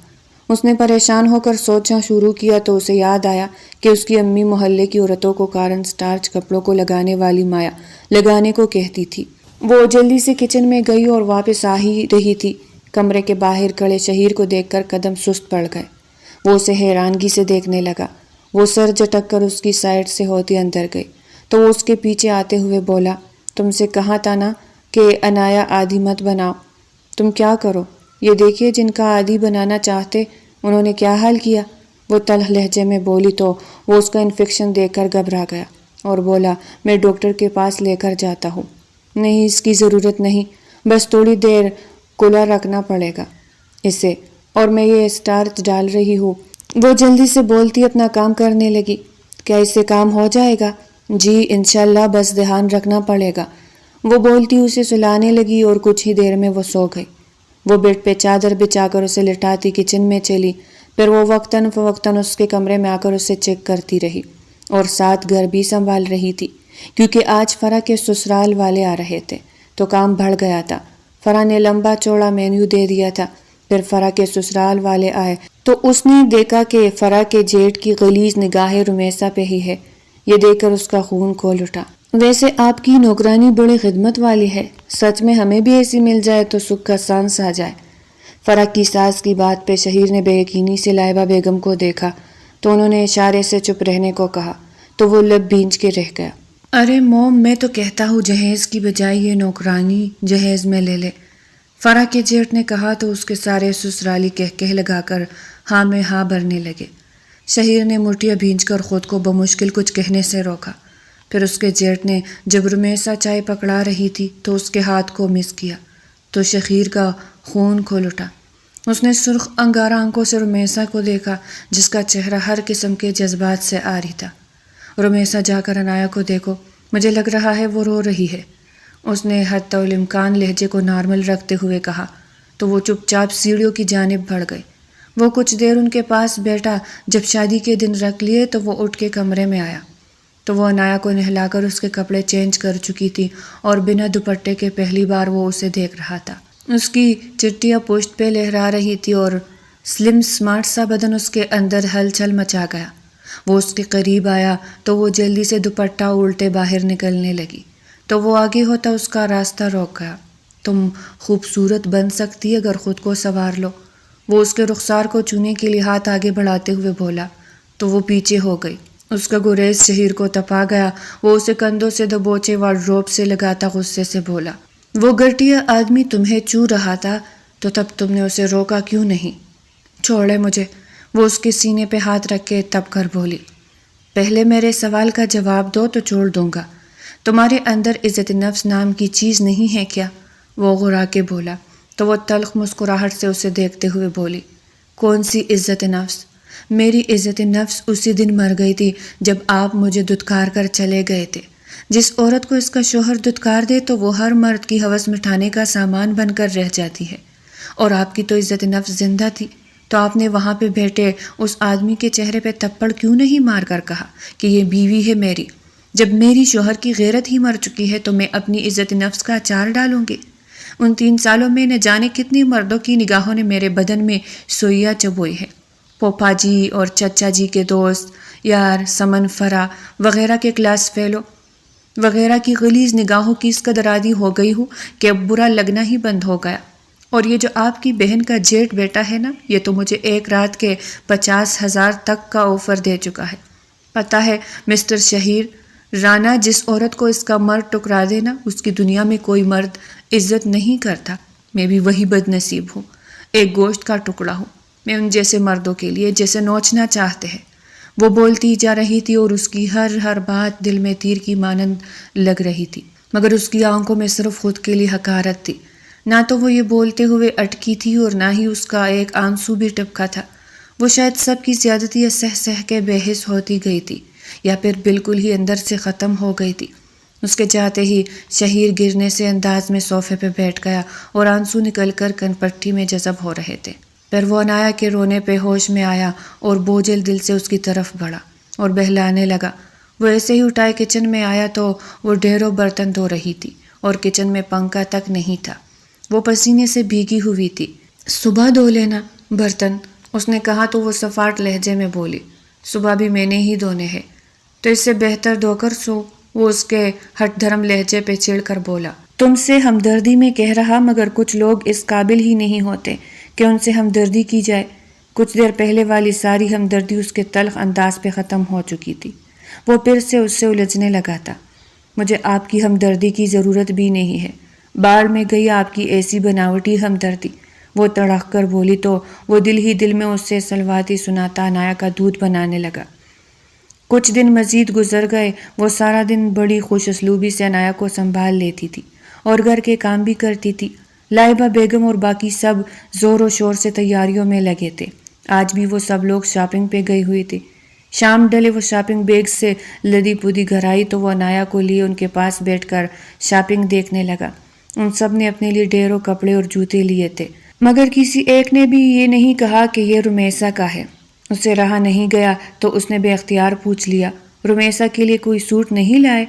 اس نے پریشان ہو کر سوچنا شروع کیا تو اسے یاد آیا کہ اس کی امی محلے کی عورتوں کو کارن سٹارچ کپڑوں کو لگانے والی مایا لگانے کو کہتی تھی۔ وہ جلدی سے کچن میں گئی اور واپس آ ہی رہی تھی، کمرے کے باہر کھڑے شہیر کو دیکھ کر قدم سست پڑ گئے۔ وہ اسے حیرانگی سے دیکھنے لگا۔ وہ سر جھٹک کر اس کی سائڈ سے ہوتی اندر گئی تو وہ اس کے پیچھے آتے ہوئے بولا، تم سے کہا تھا نا کہ انایا عادی مت بناؤ۔ تم کیا کرو، یہ دیکھیے جن کا عادی بنانا چاہتے انہوں نے کیا حال کیا۔ وہ تلخ لہجے میں بولی تو وہ اس کا انفیکشن دیکھ کر گھبرا گیا اور بولا، میں ڈاکٹر کے پاس لے کر جاتا ہوں۔ نہیں، اس کی ضرورت نہیں، بس تھوڑی دیر کھلا رکھنا پڑے گا اسے، اور میں یہ اسٹارچ ڈال رہی ہوں۔ وہ جلدی سے بولتی اپنا کام کرنے لگی، کیا اس سے کام ہو جائے گا؟ جی انشاءاللہ، بس دھیان رکھنا پڑے گا۔ وہ بولتی اسے سلانے لگی اور کچھ ہی دیر میں وہ سو گئی۔ وہ بیڈ پہ چادر بچھا کر اسے لٹاتی کچن میں چلی، پھر وہ وقتاً فوقتاً اس کے کمرے میں آ کر اسے چیک کرتی رہی اور ساتھ گھر بھی سنبھال رہی تھی، کیونکہ آج فرح کے سسرال والے آ رہے تھے تو کام بڑھ گیا تھا۔ فرح نے لمبا چوڑا مینیو دے دیا تھا۔ پھر فرح کے سسرال والے آئے تو اس نے دیکھا کہ فرح کے جیٹ کی غلیظ نگاہیں رمیسا پہ ہی ہے۔ یہ دیکھ کر اس کا خون کھول اٹھا۔ ویسے آپ کی نوکرانی بڑی خدمت والی ہے، سچ میں ہمیں بھی ایسی مل جائے تو سکھ کا سانس آ جائے۔ فرح کی ساس کی بات پہ شہیر نے بے یقینی سے لائبہ بیگم کو دیکھا تو انہوں نے اشارے سے چپ رہنے کو کہا تو وہ لب بھینچ کے رہ گیا۔ ارے موم، میں تو کہتا ہوں جہیز کی بجائے یہ نوکرانی جہیز میں لے لے، فرح کے جیٹ نے کہا تو اس کے سارے سسرالی کہہ لگا کر ہاں میں ہاں بھرنے لگے۔ شہیر نے مٹھیاں بھینچ کر خود کو بمشکل کچھ کہنے سے روکا۔ پھر اس کے جیٹ نے جب رمیسا چائے پکڑا رہی تھی تو اس کے ہاتھ کو مس کیا تو شہیر کا خون کھول اٹھا۔ اس نے سرخ انگارہ آنکھوں سے رمیسا کو دیکھا جس کا چہرہ ہر قسم کے جذبات سے عاری تھا۔ رمیسا، جا کر انایا کو دیکھو، مجھے لگ رہا ہے وہ رو رہی ہے، اس نے حتی الامکان لہجے کو نارمل رکھتے ہوئے کہا تو وہ چپ چاپ سیڑھیوں کی جانب بڑھ گئی۔ وہ کچھ دیر ان کے پاس بیٹھا، جب شادی کے دن رکھ لیے تو وہ اٹھ کے کمرے میں آیا تو وہ انایا کو نہلا کر اس کے کپڑے چینج کر چکی تھی اور بنا دوپٹے کے پہلی بار وہ اسے دیکھ رہا تھا۔ اس کی چٹیاں پشت پہ لہرا رہی تھی اور سلم سمارٹ سا بدن اس کے اندر ہلچل مچا گیا۔ وہ اس کے قریب آیا تو وہ جلدی سے دوپٹہ الٹے باہر نکلنے لگی تو وہ آگے ہوتا اس کا راستہ روک گیا۔ تم خوبصورت بن سکتی اگر خود کو سنوار لو، وہ اس کے رخسار کو چھونے کے لیے ہاتھ آگے بڑھاتے ہوئے بولا تو وہ پیچھے ہو گئی۔ اس کا گریز شہیر کو تپا گیا۔ وہ اسے کندھوں سے دبوچے وارڈروب سے لگاتا غصے سے بولا، وہ گھٹیا آدمی تمہیں چو رہا تھا تو تب تم نے اسے روکا کیوں نہیں؟ چھوڑے مجھے، وہ اس کے سینے پہ ہاتھ رکھ کے تپ کر بولی، پہلے میرے سوال کا جواب دو تو چھوڑ دوں گا۔ تمہارے اندر عزت نفس نام کی چیز نہیں ہے کیا؟ وہ غرا کے بولا تو وہ تلخ مسکراہٹ سے اسے دیکھتے ہوئے بولی، کون سی عزت نفس؟ میری عزت نفس اسی دن مر گئی تھی جب آپ مجھے دھتکار کر چلے گئے تھے۔ جس عورت کو اس کا شوہر دھتکار دے تو وہ ہر مرد کی ہوس مٹھانے کا سامان بن کر رہ جاتی ہے، اور آپ کی تو عزت نفس زندہ تھی، تو آپ نے وہاں پہ بیٹھے اس آدمی کے چہرے پہ تھپڑ کیوں نہیں مار کر کہا کہ یہ بیوی ہے میری؟ جب میری شوہر کی غیرت ہی مر چکی ہے تو میں اپنی عزت نفس کا اچار ڈالوں گی؟ ان 3 سالوں میں نہ جانے کتنی مردوں کی نگاہوں نے میرے بدن میں سوئیاں چبوئی ہے۔ پوپا جی اور چچا جی کے دوست یار، سمن، فرا وغیرہ کے کلاس فیلو وغیرہ کی غلیظ نگاہوں کی اس قدر عادی ہو گئی ہوں کہ اب برا لگنا ہی بند ہو گیا۔ اور یہ جو آپ کی بہن کا جیٹ بیٹا ہے نا، یہ تو مجھے ایک رات کے 50,000 تک کا آفر دے چکا ہے۔ پتہ ہے مسٹر شہیر، رانا جس عورت کو اس کا مرد ٹکرا دے نا، اس کی دنیا میں کوئی مرد عزت نہیں کرتا۔ میں بھی وہی بد نصیب ہوں، ایک گوشت کا ٹکڑا ہوں۔ میں ان جیسے مردوں کے لیے جیسے نوچنا چاہتے ہیں۔ وہ بولتی جا رہی تھی اور اس کی ہر بات دل میں تیر کی مانند لگ رہی تھی، مگر اس کی آنکھوں میں صرف خود کے لیے حقارت تھی۔ نہ تو وہ یہ بولتے ہوئے اٹکی تھی اور نہ ہی اس کا ایک آنسو بھی ٹپکا تھا۔ وہ شاید سب کی زیادتی سہ کے بے حس ہوتی گئی تھی یا پھر بالکل ہی اندر سے ختم ہو گئی تھی۔ اس کے جاتے ہی شہیر گرنے سے انداز میں صوفے پہ بیٹھ گیا اور آنسو نکل کر کن پٹی میں جذب ہو رہے تھے۔ پھر وہ انایا کے رونے پہ ہوش میں آیا اور بوجھل دل سے اس کی طرف بڑھا اور بہلانے لگا۔ وہ ایسے ہی اٹھائے کچن میں آیا تو وہ ڈھیروں برتن دھو رہی تھی اور کچن میں پنکھا تک نہیں تھا۔ وہ پسینے سے بھیگی ہوئی تھی۔ صبح دھو لینا برتن، اس نے کہا تو وہ سفاٹ لہجے میں بولی، صبح بھی میں نے ہی دھونے ہیں، تو اس سے بہتر دھو کر سو۔ وہ اس کے ہٹ دھرم لہجے پہ چڑھ کر بولا، تم سے ہمدردی میں کہہ رہا، مگر کچھ لوگ اس قابل ہی نہیں ہوتے کہ ان سے ہمدردی کی جائے۔ کچھ دیر پہلے والی ساری ہمدردی اس کے تلخ انداز پہ ختم ہو چکی تھی۔ وہ پھر سے اس سے الجھنے لگا تھا۔ مجھے آپ کی ہمدردی کی ضرورت بھی نہیں ہے، باڑ میں گئی آپ کی ایسی بناوٹی ہمدردی، وہ تڑک کر بولی تو وہ دل ہی دل میں اس سے سلواتی سناتا انایا کا دودھ بنانے لگا۔ کچھ دن مزید گزر گئے۔ وہ سارا دن بڑی خوش اسلوبی سے انایا کو سنبھال لیتی تھی اور گھر کے کام بھی کرتی تھی۔ لائبہ بیگم اور باقی سب زور و شور سے تیاریوں میں لگے تھے۔ آج بھی وہ سب لوگ شاپنگ پہ گئے ہوئے تھے۔ شام ڈلے وہ شاپنگ بیگ سے لدی پودی گھر آئی تو وہ انایا کو لیے ان کے پاس بیٹھ کر شاپنگ دیکھنے لگا۔ ان سب نے اپنے لیے ڈھیروں کپڑے اور جوتے لیے تھے، مگر کسی ایک نے بھی یہ نہیں کہا کہ یہ رمیسا کا ہے۔ اسے رہا نہیں گیا تو اس نے بے اختیار پوچھ لیا، رمیسا کے لیے کوئی سوٹ نہیں لائے؟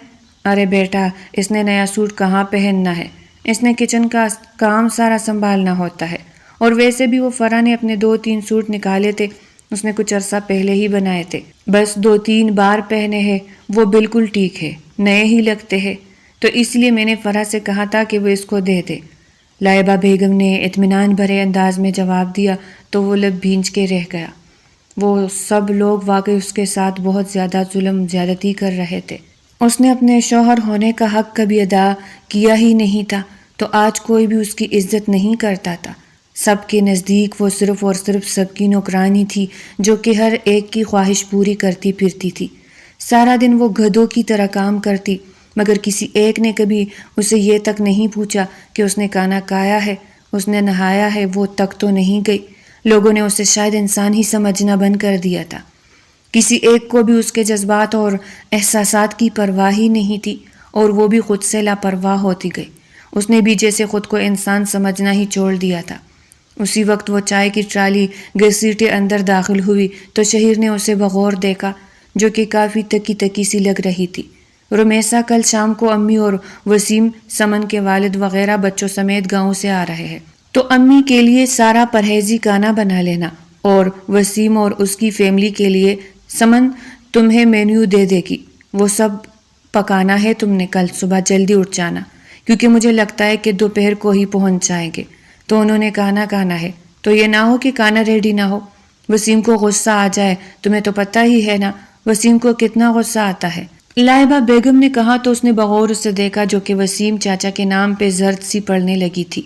ارے بیٹا، اس نے نیا سوٹ کہاں پہننا ہے، اس نے کچن کا کام سارا سنبھالنا ہوتا ہے، اور ویسے بھی وہ فرح نے اپنے 2-3 سوٹ نکالے تھے، اس نے کچھ عرصہ پہلے ہی بنائے تھے، بس 2-3 بار پہنے ہیں، وہ بالکل ٹھیک ہے، نئے ہی لگتے ہیں، تو اس لیے میں نے فرح سے کہا تھا کہ وہ اس کو دے دے۔ لائبہ بیگم نے اطمینان بھرے انداز میں جواب دیا تو وہ لب بھینچ کے رہ گیا۔ وہ سب لوگ واقعی اس کے ساتھ بہت زیادہ ظلم زیادتی کر رہے تھے۔ اس نے اپنے شوہر ہونے کا حق کبھی ادا کیا ہی نہیں تھا، تو آج کوئی بھی اس کی عزت نہیں کرتا تھا۔ سب کے نزدیک وہ صرف اور صرف سب کی نوکرانی تھی، جو کہ ہر ایک کی خواہش پوری کرتی پھرتی تھی۔ سارا دن وہ گدھوں کی طرح کام کرتی، مگر کسی ایک نے کبھی اسے یہ تک نہیں پوچھا کہ اس نے کھانا کھایا ہے، اس نے نہایا ہے، وہ تک تو نہیں گئی۔ لوگوں نے اسے شاید انسان ہی سمجھنا بند کر دیا تھا۔ کسی ایک کو بھی اس کے جذبات اور احساسات کی پرواہ ہی نہیں تھی، اور وہ بھی خود سے لاپرواہ ہوتی گئی۔ اس نے بھی جیسے خود کو انسان سمجھنا ہی چھوڑ دیا تھا۔ اسی وقت وہ چائے کی ٹرالی گھسیٹے اندر داخل ہوئی تو شہیر نے اسے بغور دیکھا، جو کہ کافی تکی تکی سی لگ رہی تھی۔ رمیسا کل شام کو امی اور وسیم، سمن کے والد وغیرہ بچوں سمیت گاؤں سے آ رہے ہیں، تو امی کے لیے سارا پرہیزی کھانا بنا لینا، اور وسیم اور اس کی فیملی کے لیے سمن تمہیں مینیو دے دے گی، وہ سب پکانا ہے تم نے۔ کل صبح جلدی اٹھ جانا، کیونکہ مجھے لگتا ہے کہ دوپہر کو ہی پہنچ جائیں گے، تو انہوں نے کھانا ہے، تو یہ نہ ہو کہ کھانا ریڈی نہ ہو، وسیم کو غصہ آ جائے، تمہیں تو پتہ ہی ہے نا وسیم کو کتنا غصہ آتا ہے۔ لائبہ بیگم نے کہا تو اس نے بغور اسے دیکھا، جو کہ وسیم چاچا کے نام پہ زرد سی پڑنے لگی تھی۔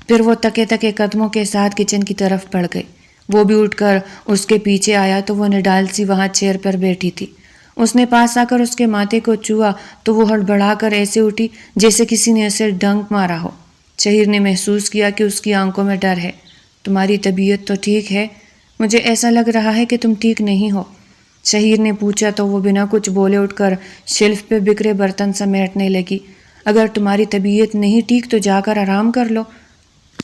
پھر وہ تکے تکے قدموں کے ساتھ کچن کی طرف بڑھ گئی۔ وہ بھی اٹھ کر اس کے پیچھے آیا تو وہ نڈال سی وہاں چیئر پر بیٹھی تھی۔ اس نے پاس آ کر اس کے ماتھے کو چھوا تو وہ ہڑبڑا کر ایسے اٹھی جیسے کسی نے اسے ڈنک مارا ہو۔ شہیر نے محسوس کیا کہ اس کی آنکھوں میں ڈر ہے۔ تمہاری طبیعت تو ٹھیک ہے؟ مجھے ایسا لگ رہا ہے کہ تم ٹھیک نہیں ہو، شہیر نے پوچھا تو وہ بنا کچھ بولے اٹھ کر شیلف پہ بکھرے برتن سمیٹنے لگی۔ اگر تمہاری طبیعت نہیں ٹھیک تو جا کر آرام کر لو،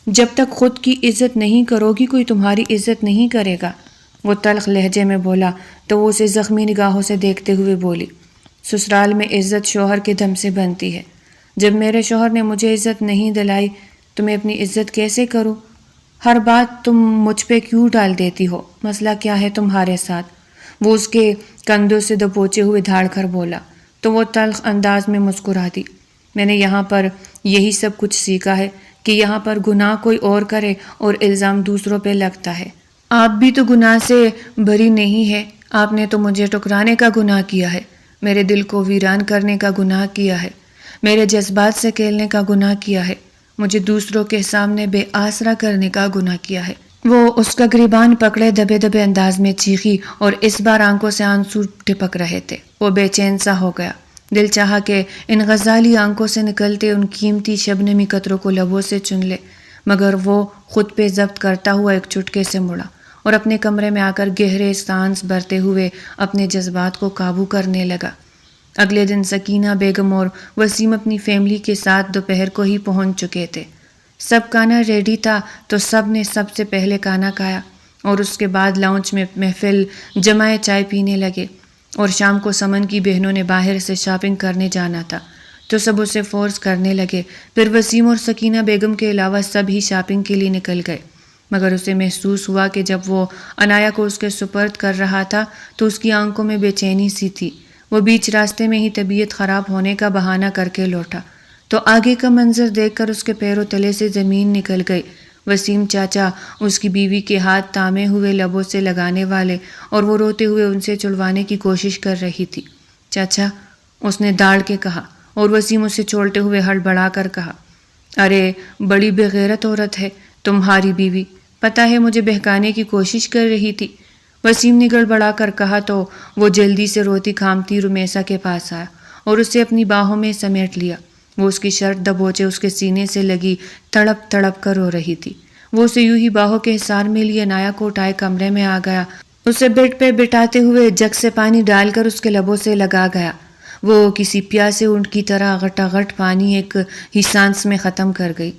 جب تک خود کی عزت نہیں کرو گی کوئی تمہاری عزت نہیں کرے گا، وہ تلخ لہجے میں بولا تو وہ اسے زخمی نگاہوں سے دیکھتے ہوئے بولی، سسرال میں عزت شوہر کے دم سے بنتی ہے، جب میرے شوہر نے مجھے عزت نہیں دلائی تو میں اپنی عزت کیسے کروں؟ ہر بات تم مجھ پہ کیوں ڈال دیتی ہو؟ مسئلہ کیا ہے تمہارے ساتھ؟ وہ اس کے کندھوں سے دبوچے ہوئے دھاڑ کر بولا تو وہ تلخ انداز میں مسکرا دی، میں نے یہاں پر یہی سب کچھ سیکھا ہے کہ یہاں پر گناہ کوئی اور کرے اور الزام دوسروں پہ لگتا ہے۔ آپ بھی تو گناہ سے بری نہیں ہے، آپ نے تو مجھے ٹکرانے کا گناہ کیا ہے، میرے دل کو ویران کرنے کا گناہ کیا ہے، میرے جذبات سے کھیلنے کا گناہ کیا ہے، مجھے دوسروں کے سامنے بے آسرا کرنے کا گناہ کیا ہے۔ وہ اس کا گریبان پکڑے دبے دبے انداز میں چیخی، اور اس بار آنکھوں سے آنسو ٹپک رہے تھے۔ وہ بے چین سا ہو گیا، دل چاہا کہ ان غزالی آنکھوں سے نکلتے ان قیمتی شبنمی قطروں کو لبوں سے چن لے، مگر وہ خود پہ ضبط کرتا ہوا ایک چٹکے سے مڑا اور اپنے کمرے میں آ کر گہرے سانس بھرتے ہوئے اپنے جذبات کو قابو کرنے لگا۔ اگلے دن سکینہ بیگم اور وسیم اپنی فیملی کے ساتھ دوپہر کو ہی پہنچ چکے تھے۔ سب کھانا ریڈی تھا تو سب نے سب سے پہلے کھانا کھایا، اور اس کے بعد لاؤنج میں محفل جمائے چائے پینے لگے، اور شام کو سمن کی بہنوں نے باہر سے شاپنگ کرنے جانا تھا تو سب اسے فورس کرنے لگے۔ پھر وسیم اور سکینہ بیگم کے علاوہ سب ہی شاپنگ کے لیے نکل گئے۔ مگر اسے محسوس ہوا کہ جب وہ عنایا کو اس کے سپرد کر رہا تھا تو اس کی آنکھوں میں بے چینی سی تھی۔ وہ بیچ راستے میں ہی طبیعت خراب ہونے کا بہانہ کر کے لوٹا تو آگے کا منظر دیکھ کر اس کے پیروں تلے سے زمین نکل گئی۔ وسیم چاچا اس کی بیوی کے ہاتھ تامے ہوئے لبوں سے لگانے والے اور وہ روتے ہوئے ان سے چھڑوانے کی کوشش کر رہی تھی۔ چاچا، اس نے داڑ کے کہا، اور وسیم اسے چھوڑتے ہوئے ہڑبڑا کر کہا، ارے بڑی بے غیرت عورت ہے تمہاری بیوی، پتہ ہے مجھے بہکانے کی کوشش کر رہی تھی۔ وسیم نے گڑبڑا کر کہا تو وہ جلدی سے روتی کھامتی رمیسا کے پاس آیا اور اسے اپنی باہوں میں سمیٹ لیا۔ وہ اس کی شرٹ دبوچے اس کے سینے سے لگی تڑپ تڑپ کر رو رہی تھی۔ وہ اسے یوں ہی باہوں کے حصار میں لیے عنایا کو اٹھائے کمرے میں آ گیا، اسے بیڈ پہ بٹھاتے ہوئے جگ سے پانی ڈال کر اس کے لبوں سے لگا گیا۔ وہ کسی پیاسے اونٹ کی طرح غٹاغٹ پانی ایک ہی سانس میں ختم کر گئی۔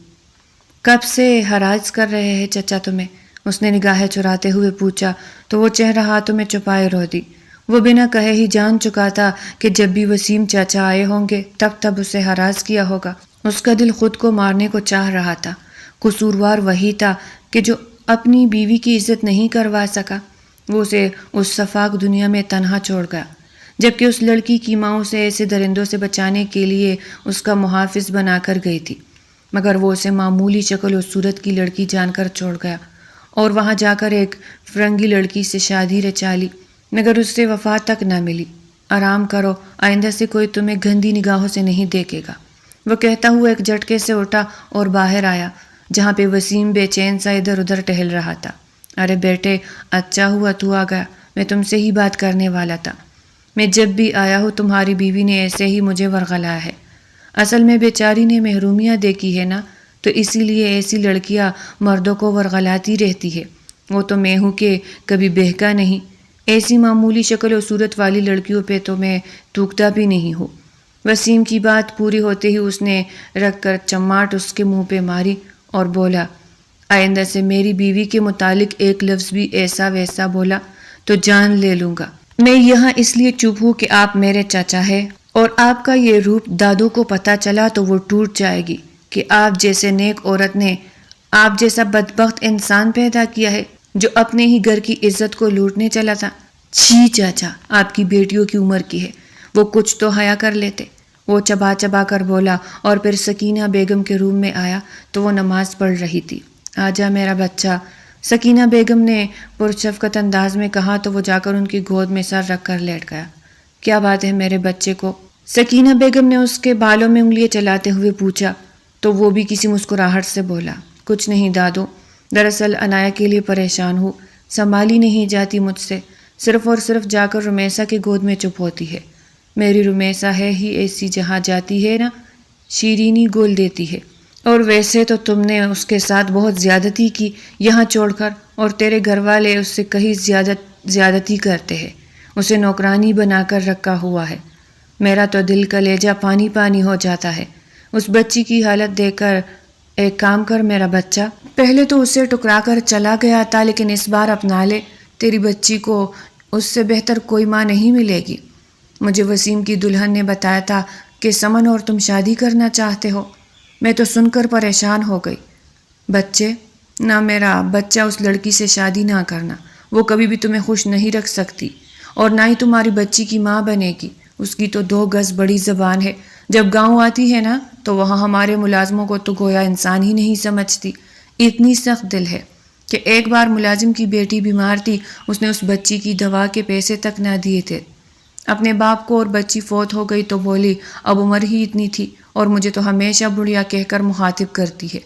کب سے ہراس کر رہے ہیں چچا تمہیں؟ اس نے نگاہیں چراتے ہوئے پوچھا تو وہ چہرہ ہاتھوں میں چھپائے رو دی۔ وہ بنا کہے ہی جان چکا تھا کہ جب بھی وسیم چاچا آئے ہوں گے تب اسے ہراس کیا ہوگا۔ اس کا دل خود کو مارنے کو چاہ رہا تھا۔ قصوروار وہی تھا کہ جو اپنی بیوی کی عزت نہیں کروا سکا۔ وہ اسے اس شفاق دنیا میں تنہا چھوڑ گیا، جبکہ اس لڑکی کی ماں اسے ایسے درندوں سے بچانے کے لیے اس کا محافظ بنا کر گئی تھی، مگر وہ اسے معمولی شکل و صورت کی لڑکی جان کر چھوڑ گیا اور وہاں جا کر ایک فرنگی لڑکی سے شادی رچا لی، مگر اس سے وفا تک نہ ملی۔ آرام کرو، آئندہ سے کوئی تمہیں گندی نگاہوں سے نہیں دیکھے گا، وہ کہتا ہوا ایک جھٹکے سے اٹھا اور باہر آیا، جہاں پہ وسیم بے چین سا ادھر ادھر ٹہل رہا تھا۔ ارے بیٹے، اچھا ہوا تو آ گیا، میں تم سے ہی بات کرنے والا تھا۔ میں جب بھی آیا ہوں تمہاری بیوی نے ایسے ہی مجھے ورغلایا ہے۔ اصل میں بیچاری نے محرومیاں دیکھی ہے نا، تو اسی لیے ایسی لڑکیاں مردوں کو ورغلاتی رہتی ہے۔ وہ تو میں ہوں کہ کبھی بہکا نہیں، ایسی معمولی شکل و صورت والی لڑکیوں پہ تو میں ٹوکتا بھی نہیں ہوں۔ وسیم کی بات پوری ہوتے ہی اس نے رکھ کر چماٹ اس کے منہ پہ ماری اور بولا، آئندہ سے میری بیوی کے متعلق ایک لفظ بھی ایسا ویسا بولا تو جان لے لوں گا۔ میں یہاں اس لیے چپ ہوں کہ آپ میرے چاچا ہے، اور آپ کا یہ روپ دادو کو پتہ چلا تو وہ ٹوٹ جائے گی کہ آپ جیسے نیک عورت نے آپ جیسا بدبخت انسان پیدا کیا ہے جو اپنے ہی گھر کی عزت کو لوٹنے چلا تھا۔ چھی چاچا، آپ کی بیٹیوں کی عمر کی ہے، وہ کچھ تو حیا کر لیتے، وہ چبا چبا کر بولا، اور پھر سکینہ بیگم کے روم میں آیا تو وہ نماز پڑھ رہی تھی۔ آجا میرا بچہ، سکینہ بیگم نے پرشفقت انداز میں کہا تو وہ جا کر ان کی گود میں سر رکھ کر لیٹ گیا۔ کیا بات ہے میرے بچے کو؟ سکینہ بیگم نے اس کے بالوں میں انگلیاں چلاتے ہوئے پوچھا تو وہ بھی کسی مسکراہٹ سے بولا، کچھ نہیں دادو، دراصل عنایا کے لیے پریشان ہوں، سنبھالی نہیں جاتی مجھ سے، صرف اور صرف جا کر رمیسا کی گود میں چپ ہوتی ہے۔ میری رمیسا ہے ہی ایسی، جہاں جاتی ہے نا شیرینی گول دیتی ہے، اور ویسے تو تم نے اس کے ساتھ بہت زیادتی کی یہاں چھوڑ کر، اور تیرے گھر والے اس سے کہیں زیادتی کرتے ہیں، اسے نوکرانی بنا کر رکھا ہوا ہے۔ میرا تو دل کلیجہ پانی پانی ہو جاتا ہے اس بچی کی حالت دیکھ کر۔ ایک کام کر میرا بچہ، پہلے تو اسے ٹکرا کر چلا گیا تھا لیکن اس بار اپنا لے، تیری بچی کو اس سے بہتر کوئی ماں نہیں ملے گی۔ مجھے وسیم کی دلہن نے بتایا تھا کہ سمن اور تم شادی کرنا چاہتے ہو، میں تو سن کر پریشان ہو گئی۔ بچے، نہ میرا بچہ اس لڑکی سے شادی نہ کرنا، وہ کبھی بھی تمہیں خوش نہیں رکھ سکتی، اور نہ ہی تمہاری بچی کی ماں بنے گی۔ اس کی تو 2 گز بڑی زبان ہے، جب گاؤں آتی ہے نا تو وہاں ہمارے ملازموں کو تو گویا انسان ہی نہیں سمجھتی، اتنی سخت دل ہے کہ ایک بار ملازم کی بیٹی بیمار تھی، اس نے اس بچی کی دوا کے پیسے تک نہ دیے تھے۔ اپنے باپ کو، اور بچی فوت ہو گئی تو بولی اب عمر ہی اتنی تھی، اور مجھے تو ہمیشہ بڑھیا کہہ کر مخاطب کرتی ہے۔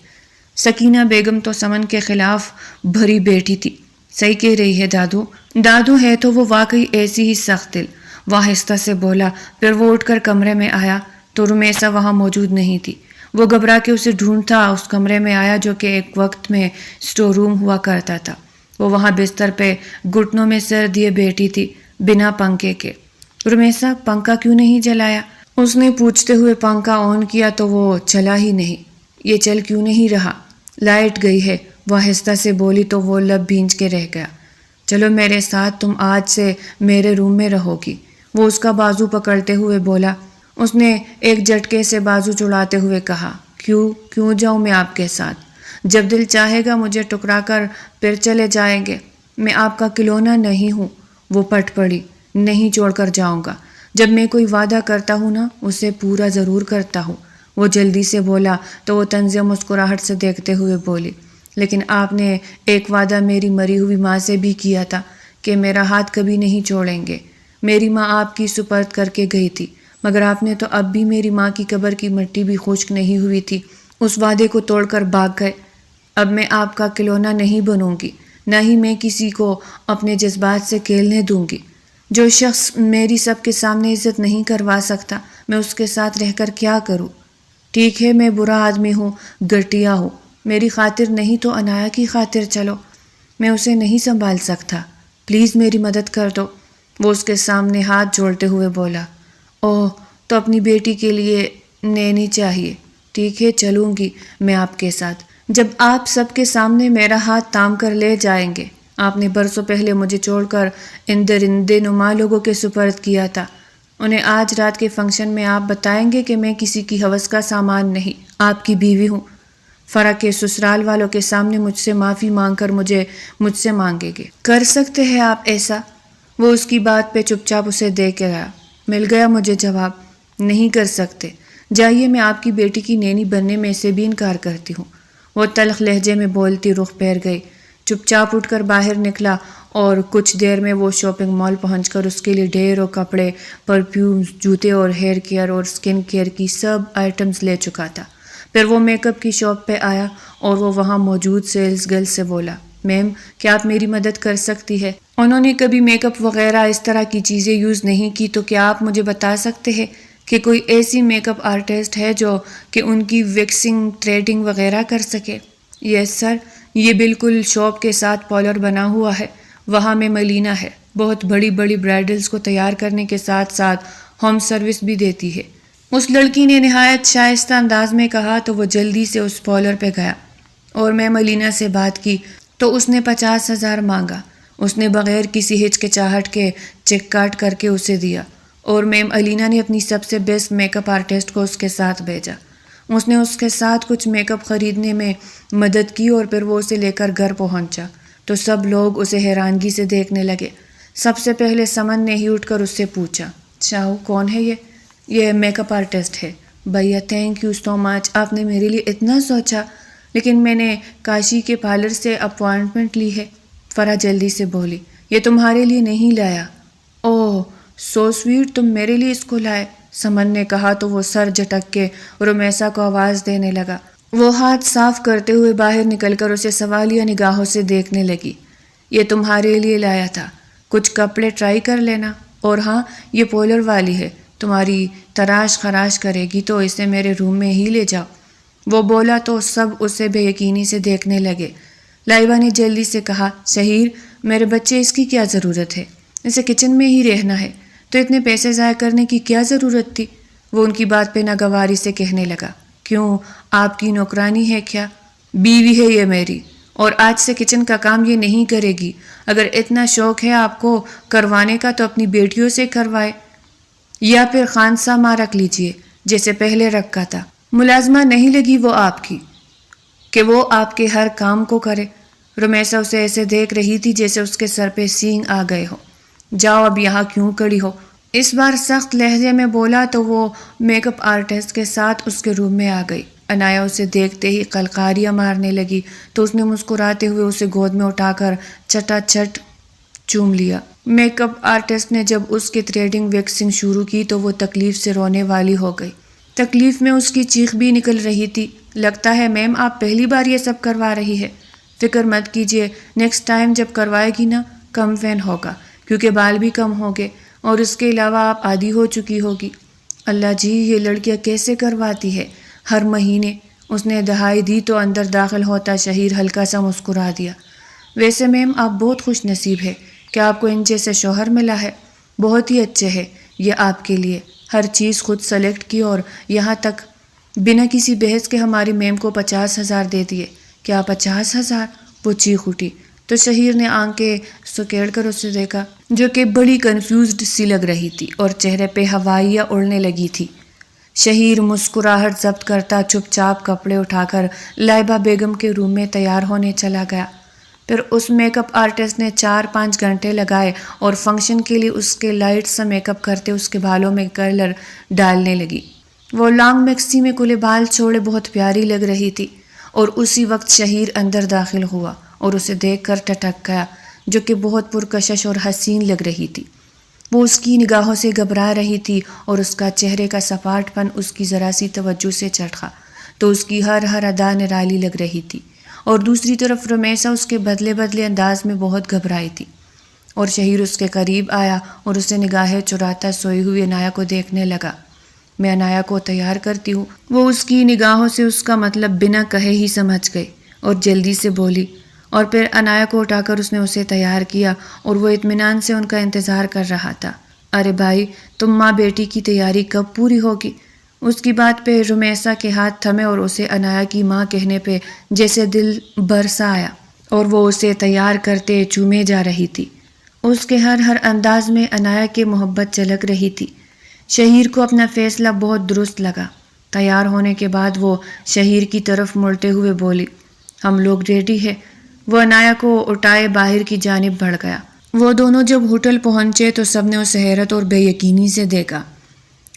سکینہ بیگم تو سمن کے خلاف بھری بیٹھی تھی۔ صحیح کہہ رہی ہے دادو، دادو ہے تو وہ واقعی ایسی ہی سخت دل، وہ آہستہ سے بولا۔ پھر وہ اٹھ کر کمرے میں آیا تو رمیسا وہاں موجود نہیں تھی۔ وہ گھبرا کے اسے ڈھونڈتا اس کمرے میں آیا جو کہ ایک وقت میں اسٹور روم ہوا کرتا تھا۔ وہ وہاں بستر پہ گھٹنوں میں سر دیے بیٹھی تھی، بنا پنکھے کے۔ رمیسا، پنکھا کیوں نہیں جلایا؟ اس نے پوچھتے ہوئے پنکھا آن کیا تو وہ چلا ہی نہیں۔ یہ چل کیوں نہیں رہا؟ لائٹ گئی ہے، وہ آہستہ سے بولی تو وہ لب بھینج کے رہ گیا۔ چلو میرے ساتھ، تم آج سے میرے روم میں رہو گی، وہ اس کا بازو پکڑتے ہوئے بولا۔ اس نے ایک جھٹکے سے بازو چڑھاتے ہوئے کہا، کیوں جاؤں میں آپ کے ساتھ؟ جب دل چاہے گا مجھے ٹکرا کر پھر چلے جائیں گے۔ میں آپ کا کھلونا نہیں ہوں۔ وہ پٹ پڑی، نہیں چھوڑ کر جاؤں گا۔ جب میں کوئی وعدہ کرتا ہوں نا، اسے پورا ضرور کرتا ہوں۔ وہ جلدی سے بولا تو وہ طنز مسکراہٹ سے دیکھتے ہوئے بولی، لیکن آپ نے ایک وعدہ میری مری ہوئی ماں سے بھی کیا تھا کہ میرا ہاتھ کبھی نہیں چھوڑیں گے۔ میری ماں آپ کی سپرد کر کے گئی تھی، مگر آپ نے تو اب بھی میری ماں کی قبر کی مٹی بھی خشک نہیں ہوئی تھی، اس وعدے کو توڑ کر بھاگ گئے۔ اب میں آپ کا کھلونا نہیں بنوں گی، نہ ہی میں کسی کو اپنے جذبات سے کھیلنے دوں گی۔ جو شخص میری سب کے سامنے عزت نہیں کروا سکتا، میں اس کے ساتھ رہ کر کیا کروں؟ ٹھیک ہے، میں برا آدمی ہوں، گھٹیا ہوں، میری خاطر نہیں تو انایا کی خاطر چلو۔ میں اسے نہیں سنبھال سکتا، پلیز میری مدد کر دو۔ وہ اس کے سامنے ہاتھ جوڑتے ہوئے بولا، اوہ تو اپنی بیٹی کے لیے نینی چاہیے۔ ٹھیک ہے، چلوں گی میں آپ کے ساتھ، جب آپ سب کے سامنے میرا ہاتھ تھام کر لے جائیں گے۔ آپ نے برسوں پہلے مجھے چھوڑ کر ان درندے نما لوگوں کے سپرد کیا تھا، انہیں آج رات کے فنکشن میں آپ بتائیں گے کہ میں کسی کی ہوس کا سامان نہیں، آپ کی بیوی ہوں۔ فرح کے سسرال والوں کے سامنے مجھ سے معافی مانگ کر مجھ سے مانگیں گے۔ کر سکتے ہیں آپ ایسا؟ وہ اس کی بات پہ چپ چاپ اسے دیکھ گیا۔ مل گیا مجھے جواب، نہیں کر سکتے۔ جائیے، میں آپ کی بیٹی کی نینی بننے میں سے بھی انکار کرتی ہوں۔ وہ تلخ لہجے میں بولتی رخ پھیر گئی، چپ چاپ اٹھ کر باہر نکلا اور کچھ دیر میں وہ شاپنگ مال پہنچ کر اس کے لیے ڈھیروں کپڑے، پرفیومز، جوتے اور ہیئر کیئر اور سکن کیئر کی سب آئٹمز لے چکا تھا۔ پھر وہ میک اپ کی شاپ پہ آیا اور وہ وہاں موجود سیلز گرل سے بولا، میم کیا آپ میری مدد کر سکتی ہے؟ انہوں نے کبھی میک اپ وغیرہ اس طرح کی چیزیں یوز نہیں کی، تو کیا آپ مجھے بتا سکتے ہیں کہ کوئی ایسی میک اپ آرٹسٹ ہے جو کہ ان کی ویکسنگ، تھریڈنگ وغیرہ کر سکے؟ یس سر، یہ بالکل شاپ کے ساتھ پارلر بنا ہوا ہے، وہاں میں ملینا ہے، بہت بڑی بڑی برائڈلز کو تیار کرنے کے ساتھ ساتھ ہوم سروس بھی دیتی ہے۔ اس لڑکی نے نہایت شائستہ انداز میں کہا تو وہ جلدی سے اس پارلر پہ گیا اور میں ملینا سے بات کی تو اس نے 50,000 مانگا۔ اس نے بغیر کسی ہچکچاہٹ کے چیک کاٹ کر کے اسے دیا اور میم الینا نے اپنی سب سے بیسٹ میک اپ آرٹسٹ کو اس کے ساتھ بھیجا۔ اس نے اس کے ساتھ کچھ میک اپ خریدنے میں مدد کی اور پھر وہ اسے لے کر گھر پہنچا تو سب لوگ اسے حیرانگی سے دیکھنے لگے۔ سب سے پہلے سمن نے ہی اٹھ کر اس سے پوچھا، شاہو کون ہے یہ میک اپ آرٹسٹ ہے۔ بھیا تھینک یو سو مچ، آپ نے میرے لیے اتنا سوچا، لیکن میں نے کاشی کے پارلر سے اپوائنٹمنٹ لی ہے۔ فرح جلدی سے بولی، یہ تمہارے لیے نہیں لایا۔ اوہ سو سویٹ، تم میرے لیے اس کو لائے، سمن نے کہا تو وہ سر جھٹک کے رمیسا کو آواز دینے لگا۔ وہ ہاتھ صاف کرتے ہوئے باہر نکل کر اسے سوالیہ نگاہوں سے دیکھنے لگی۔ یہ تمہارے لیے لایا تھا، کچھ کپڑے ٹرائی کر لینا، اور ہاں یہ پارلر والی ہے، تمہاری تراش خراش کرے گی تو اسے میرے روم میں ہی لے جاؤ۔ وہ بولا تو سب اسے بے یقینی سے دیکھنے لگے۔ لائبہ نے جلدی سے کہا، شہیر میرے بچے، اس کی کیا ضرورت ہے؟ اسے کچن میں ہی رہنا ہے، تو اتنے پیسے ضائع کرنے کی کیا ضرورت تھی؟ وہ ان کی بات پہ ناگواری سے کہنے لگا، کیوں آپ کی نوکرانی ہے کیا؟ بیوی ہے یہ میری، اور آج سے کچن کا کام یہ نہیں کرے گی۔ اگر اتنا شوق ہے آپ کو کروانے کا تو اپنی بیٹیوں سے کروائے، یا پھر خانسا ماں رکھ لیجئے جیسے پہلے رکھا تھا۔ ملازمہ نہیں لگی وہ آپ کی کہ وہ آپ کے ہر کام کو کرے۔ رمیسا اسے ایسے دیکھ رہی تھی جیسے اس کے سر پہ سینگ آ گئے ہو۔ جاؤ اب یہاں کیوں کھڑی ہو؟ اس بار سخت لہجے میں بولا تو وہ میک اپ آرٹسٹ کے ساتھ اس کے روم میں آ گئی۔ انایا اسے دیکھتے ہی قلقاریاں مارنے لگی تو اس نے مسکراتے ہوئے اسے گود میں اٹھا کر چٹا چٹ چوم لیا۔ میک اپ آرٹسٹ نے جب اس کی تھریڈنگ ویکسنگ شروع کی تو وہ تکلیف سے رونے والی ہو گئی۔ تکلیف میں اس کی چیخ بھی نکل رہی تھی۔ لگتا ہے میم آپ پہلی بار یہ سب کروا رہی ہے۔ فکر مت کیجیے، نیکسٹ ٹائم جب کروائے گی نا کم فین ہوگا، کیونکہ بال بھی کم ہوں گے اور اس کے علاوہ آپ عادی ہو چکی ہوگی۔ اللہ جی، یہ لڑکیاں کیسے کرواتی ہے ہر مہینے؟ اس نے دہائی دی تو اندر داخل ہوتا شہیر ہلکا سا مسکرا دیا۔ ویسے میم آپ بہت خوش نصیب ہے کہ آپ کو ان جیسے شوہر ملا ہے، بہت ہی اچھے ہے یہ آپ کے لیے، ہر چیز خود سلیکٹ کی اور یہاں تک بنا کسی بحث کے ہماری میم کو 50,000 دے دیے۔ کیا 50,000؟ وہ چیخ اٹھی تو شہیر نے آنکھیں سکیڑ کر اسے دیکھا، جو کہ بڑی کنفیوزڈ سی لگ رہی تھی اور چہرے پہ ہوائیاں اڑنے لگی تھی۔ شہیر مسکراہٹ ضبط کرتا چپ چاپ کپڑے اٹھا کر لائبہ بیگم کے روم میں تیار ہونے چلا گیا۔ پھر اس میک اپ آرٹسٹ نے 4-5 گھنٹے لگائے اور فنکشن کے لیے اس کے لائٹ سا میک اپ کرتے اس کے بالوں میں کلر ڈالنے لگی۔ وہ لانگ میکسی میں کھلے بال چھوڑے بہت پیاری لگ رہی تھی، اور اسی وقت شہیر اندر داخل ہوا اور اسے دیکھ کر ٹھٹک گیا، جو کہ بہت پرکشش اور حسین لگ رہی تھی۔ وہ اس کی نگاہوں سے گھبرا رہی تھی اور اس کا چہرے کا سپاٹ پن اس کی ذرا سی توجہ سے چکھا تو اس کی ہر ادا نرالی لگ رہی تھی، اور دوسری طرف رمیسا اس کے بدلے بدلے انداز میں بہت گھبرائی تھی۔ اور شہیر اس کے قریب آیا اور اسے نگاہیں چراتا سوئی ہوئی عنایا کو دیکھنے لگا۔ میں عنایا کو تیار کرتی ہوں۔ وہ اس کی نگاہوں سے اس کا مطلب بنا کہے ہی سمجھ گئی اور جلدی سے بولی، اور پھر عنایا کو اٹھا کر اس نے اسے تیار کیا اور وہ اطمینان سے ان کا انتظار کر رہا تھا۔ ارے بھائی، تم ماں بیٹی کی تیاری کب پوری ہوگی؟ اس کی بات پہ رمیسا کے ہاتھ تھمے اور اسے عنایا کی ماں کہنے پہ جیسے دل برسا آیا، اور وہ اسے تیار کرتے چومے جا رہی تھی۔ اس کے ہر انداز میں عنایا کی محبت جھلک رہی تھی۔ شہیر کو اپنا فیصلہ بہت درست لگا۔ تیار ہونے کے بعد وہ شہیر کی طرف مڑتے ہوئے بولی، ہم لوگ ریڈی ہیں۔ وہ عنایا کو اٹھائے باہر کی جانب بڑھ گیا۔ وہ دونوں جب ہوٹل پہنچے تو سب نے اسے حیرت اور بے یقینی سے دیکھا۔